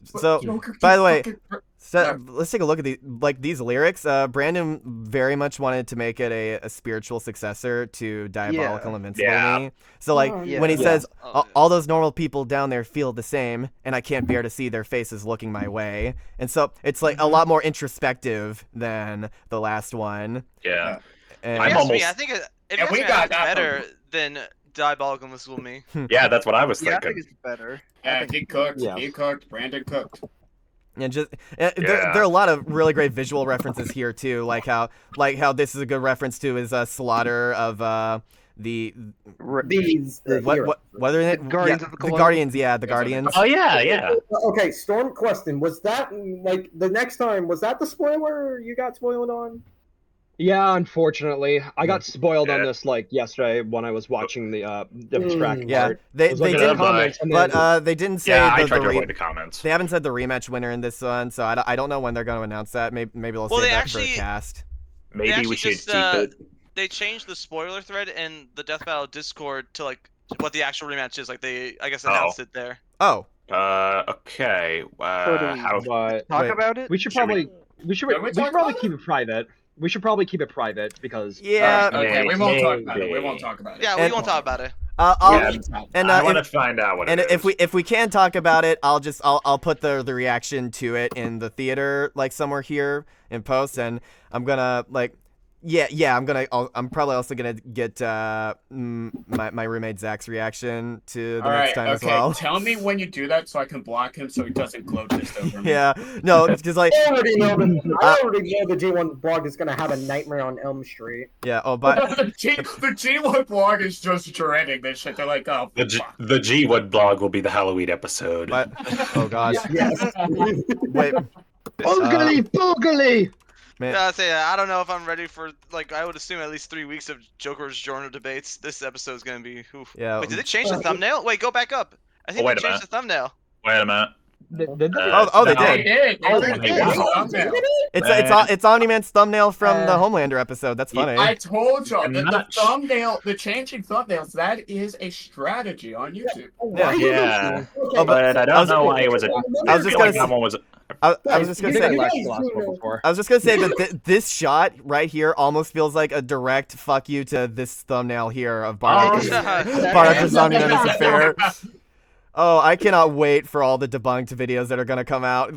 Speaker 1: So
Speaker 4: Joker
Speaker 1: by
Speaker 4: keeps
Speaker 1: the way.
Speaker 4: fucking-
Speaker 1: So let's take a look at these lyrics. Brandon very much wanted to make it a spiritual successor to Diabolical Invincible
Speaker 10: Yeah.
Speaker 1: Me. So like
Speaker 7: yeah.
Speaker 1: when he says
Speaker 3: Oh,
Speaker 1: all those normal people down there feel the same, and I can't bear to see their faces looking my way, and so it's like a lot more introspective than the last one.
Speaker 10: Yeah.
Speaker 1: And
Speaker 10: I'm
Speaker 3: If you ask me,
Speaker 10: almost-
Speaker 3: I think it
Speaker 4: And we
Speaker 3: it's
Speaker 4: got that
Speaker 3: better
Speaker 4: from-
Speaker 3: than Diabolical Invincible Me.
Speaker 10: Yeah, that's what I was
Speaker 7: Yeah, I
Speaker 10: thinking.
Speaker 7: think it's better.
Speaker 4: Yeah, he cooked.
Speaker 5: Yeah.
Speaker 4: He cooked. Brandon cooked.
Speaker 1: And just there are a lot of really great visual references here too, like how this is a good reference to his slaughter of the
Speaker 2: These
Speaker 1: what are they?
Speaker 7: Guardians of the
Speaker 1: the
Speaker 7: Globe?
Speaker 1: Guardians, yeah, the Guardians.
Speaker 10: Oh yeah.
Speaker 2: Okay, Storm question. Was that like the next time? Was that the spoiler you got spoiled on?
Speaker 5: Yeah, unfortunately, I got spoiled on this like yesterday when I was watching the track
Speaker 1: Yeah,
Speaker 5: part.
Speaker 1: they
Speaker 5: did
Speaker 1: did,
Speaker 5: comments,
Speaker 1: but they didn't say
Speaker 10: I
Speaker 1: the
Speaker 10: tried to avoid the comments.
Speaker 1: They haven't said the rematch winner in this one, so I don't know when they're going to announce that. Maybe they'll save that for a cast.
Speaker 10: Maybe we should keep it.
Speaker 3: They changed the spoiler thread in the Death Battle Discord to like what the actual rematch is. Like they, I guess, announced it there.
Speaker 1: Oh.
Speaker 10: Okay.
Speaker 7: Talk about it?
Speaker 5: We should probably keep it private. We should probably keep it private because
Speaker 4: okay, we won't talk about it. We won't talk about it.
Speaker 3: Yeah, we won't talk about it.
Speaker 10: I want to find out what it is.
Speaker 1: And if we can talk about it, I'll put the reaction to it in the theater, like somewhere here in post, and I'm gonna like. Yeah, I'm probably also gonna get my roommate Zach's reaction to the next time as well.
Speaker 4: Tell me when you do that so I can block him so he doesn't gloat this over me.
Speaker 1: Yeah, no, because like
Speaker 2: I already know the J1 blog is gonna have a Nightmare on Elm Street.
Speaker 1: Yeah. Oh, but
Speaker 4: the G1 blog is just dreading this shit. They're like, oh,
Speaker 10: the G1 blog will be the Halloween episode.
Speaker 1: But, oh gosh.
Speaker 2: Yes.
Speaker 1: Wait.
Speaker 5: Boogly!
Speaker 1: Man.
Speaker 3: I don't know if I'm ready for, like, I would assume at least 3 weeks of Joker's Journal debates. This episode is going to be, oof.
Speaker 1: Yeah.
Speaker 3: Wait, did they change the thumbnail? Wait, go back up. I think they changed the thumbnail.
Speaker 10: Wait a minute.
Speaker 1: They did. It's Omni-Man's thumbnail from the Homelander episode. That's funny.
Speaker 4: I told y'all the changing thumbnails, that is a strategy on YouTube.
Speaker 10: Yeah. But I don't know why it was
Speaker 1: I was just gonna say that this shot right here almost feels like a direct fuck you to this thumbnail here of Bardock. Bardock is Omni-Man is fair. Oh, I cannot wait for all the debunked videos that are gonna come out.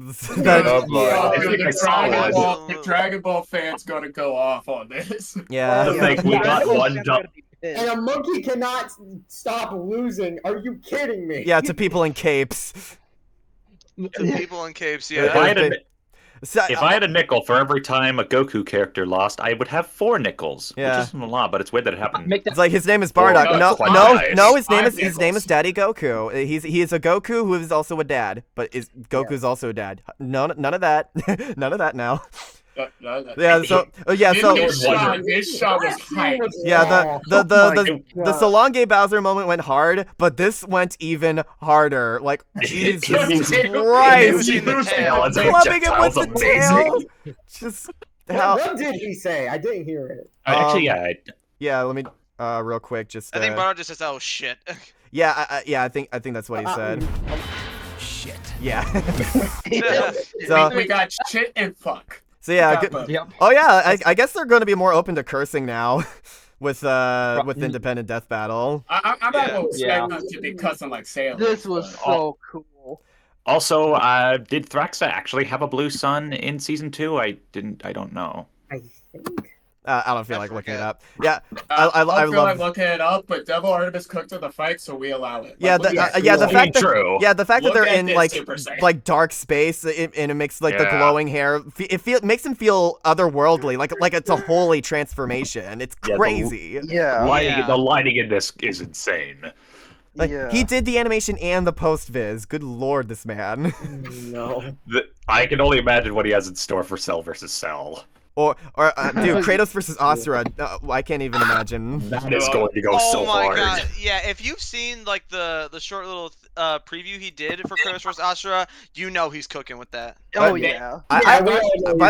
Speaker 4: Dragon Ball fans gonna go off on this.
Speaker 1: Yeah.
Speaker 10: We got one jump.
Speaker 2: And a monkey cannot stop losing. Are you kidding me?
Speaker 1: Yeah, to people in capes.
Speaker 3: To people in capes, yeah.
Speaker 10: If I had a nickel for every time a Goku character lost, I would have 4 nickels.
Speaker 1: Yeah.
Speaker 10: Which isn't a lot, but it's weird that it happened.
Speaker 1: It's like his name is Bardock. No, his name is Daddy Goku. He is a Goku who is also a dad, but Goku's also a dad. None of that. None of that now.
Speaker 4: This shot was hype.
Speaker 1: Yeah, the Solange Bowser moment went hard, but this went even harder. Like, Jesus Christ! Clubbing him with the tail! Just how...
Speaker 2: What did he say? I didn't hear it.
Speaker 1: Yeah, let me real quick just.
Speaker 3: I think Bardock just says, "Oh shit."
Speaker 1: Yeah, I think that's what he said. Shit. Yeah.
Speaker 4: So we got shit and fuck.
Speaker 1: So yeah, oh yeah, I guess they're going to be more open to cursing now, with Independent Death Battle.
Speaker 4: I'm not expecting them to be cussing like sailors.
Speaker 7: This was so cool.
Speaker 10: Also, did Thraxa actually have a blue sun in season 2? I don't know.
Speaker 2: I think.
Speaker 1: I don't feel like looking it up. Yeah,
Speaker 4: I love looking it up, but Devil Artemis cooked to the fight, so we allow it.
Speaker 1: Yeah, the fact that they're in like dark space and it makes like the glowing hair. It makes him feel otherworldly, like it's a holy transformation. It's crazy.
Speaker 10: The lighting in this is insane.
Speaker 1: Like he did the animation and the post viz. Good lord, this man.
Speaker 2: No.
Speaker 10: I can only imagine what he has in store for Cell versus Cell.
Speaker 1: Or dude, Kratos versus Asura. I can't even imagine.
Speaker 10: That is going to go so hard. Oh my god!
Speaker 3: Yeah, if you've seen like the short little preview he did for Kratos versus Asura, you know he's cooking with that.
Speaker 7: Oh yeah.
Speaker 1: By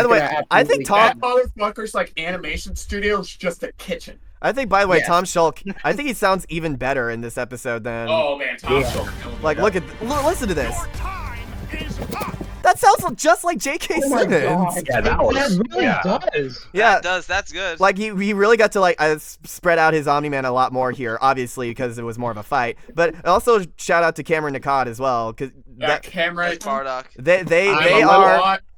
Speaker 1: the way, I think Tom.
Speaker 4: That motherfucker's like animation studio is just a kitchen.
Speaker 1: I think, by the way, Tom Shulk. I think he sounds even better in this episode than.
Speaker 4: Oh man, Tom Shulk.
Speaker 1: Like, listen to this. That sounds just like J.K. Simmons.
Speaker 10: Yeah, that
Speaker 5: really does.
Speaker 1: Yeah,
Speaker 3: it does. That's good.
Speaker 1: Like he really got to like spread out his Omni-Man a lot more here, obviously because it was more of a fight. But also shout out to Cameron Nicod as well, because
Speaker 4: Cameron
Speaker 3: Bardock.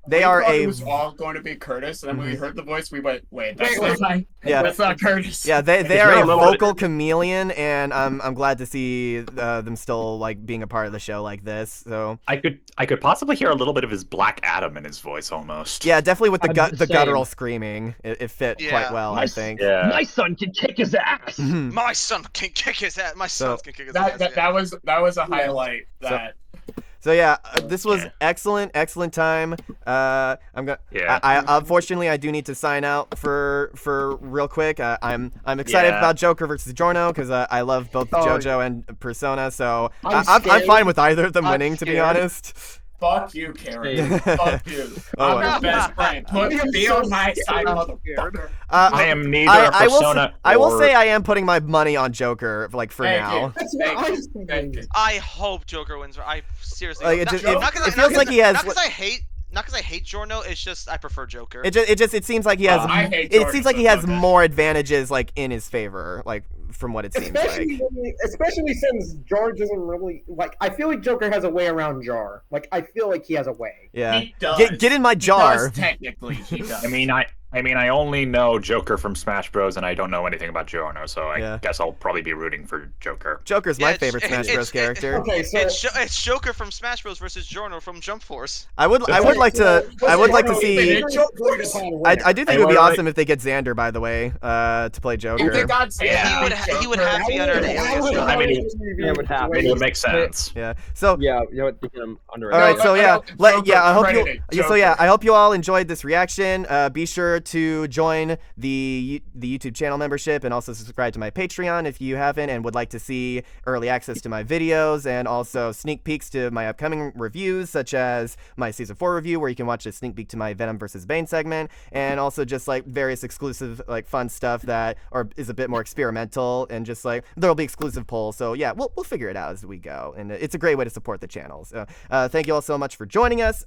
Speaker 1: They are
Speaker 4: it was all going to be Curtis, and then when we heard the voice, we went, "Wait, that's not Curtis."
Speaker 1: Yeah, they are a vocal chameleon, and I'm glad to see them still like being a part of the show like this. So
Speaker 10: I could possibly hear a little bit of his Black Adam in his voice almost.
Speaker 1: Yeah, definitely with the guttural screaming, it fit quite well. I think.
Speaker 5: Yeah. My son can kick his ass.
Speaker 3: My son can kick his ass. My son can kick his ass.
Speaker 4: That was a highlight.
Speaker 1: So yeah, this was excellent time. I'm gonna.
Speaker 10: Yeah.
Speaker 1: I unfortunately I do need to sign out for real quick. I'm excited about Joker versus Giorno because I love both JoJo and Persona. So I'm fine with either of them winning, to be honest.
Speaker 4: Fuck you, Karen. Fuck you. I'm your best friend. Be on my side, motherfucker.
Speaker 10: I am neither Persona
Speaker 1: I will say I am putting my money on Joker, like, for now.
Speaker 3: I hope Joker wins. I seriously.
Speaker 1: Like, it feels like he has.
Speaker 3: Not because I hate Giorno. It's just I prefer Joker.
Speaker 1: It seems like he has. It seems like he has
Speaker 3: okay.
Speaker 1: more advantages, like, in his favor, like, from what it seems like.
Speaker 2: Especially since Jar doesn't really like. I feel like Joker has a way around Jar. Like, I feel like he has a way.
Speaker 1: Yeah.
Speaker 4: He does.
Speaker 1: Get in my jar.
Speaker 4: Technically, he does.
Speaker 10: I mean, I only know Joker from Smash Bros, and I don't know anything about Giorno, so I guess I'll probably be rooting for Joker.
Speaker 1: Joker's my favorite Smash Bros character.
Speaker 2: Okay, so
Speaker 3: it's Joker from Smash Bros versus Giorno from Jump Force.
Speaker 1: I would like to see. I do think it would be awesome if they get Xander, by the way, to play Joker.
Speaker 3: He would have to be under an alias.
Speaker 10: I mean, it would make sense.
Speaker 1: Yeah. So
Speaker 5: yeah, you know what? They can under.
Speaker 1: All right. So I hope you all enjoyed this reaction. Be sure to join the YouTube channel membership and also subscribe to my Patreon if you haven't and would like to see early access to my videos and also sneak peeks to my upcoming reviews, such as my season 4 review where you can watch a sneak peek to my Venom versus Bane segment, and also just like various exclusive like fun stuff that is a bit more experimental, and just like there'll be exclusive polls. So yeah, we'll figure it out as we go, and it's a great way to support the channel. So thank you all so much for joining us.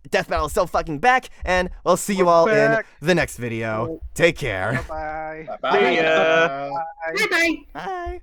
Speaker 1: Death Battle is so fucking back, and we'll see you all in the next video. Take care.
Speaker 7: Bye.
Speaker 10: Bye.
Speaker 2: Bye.
Speaker 1: Bye.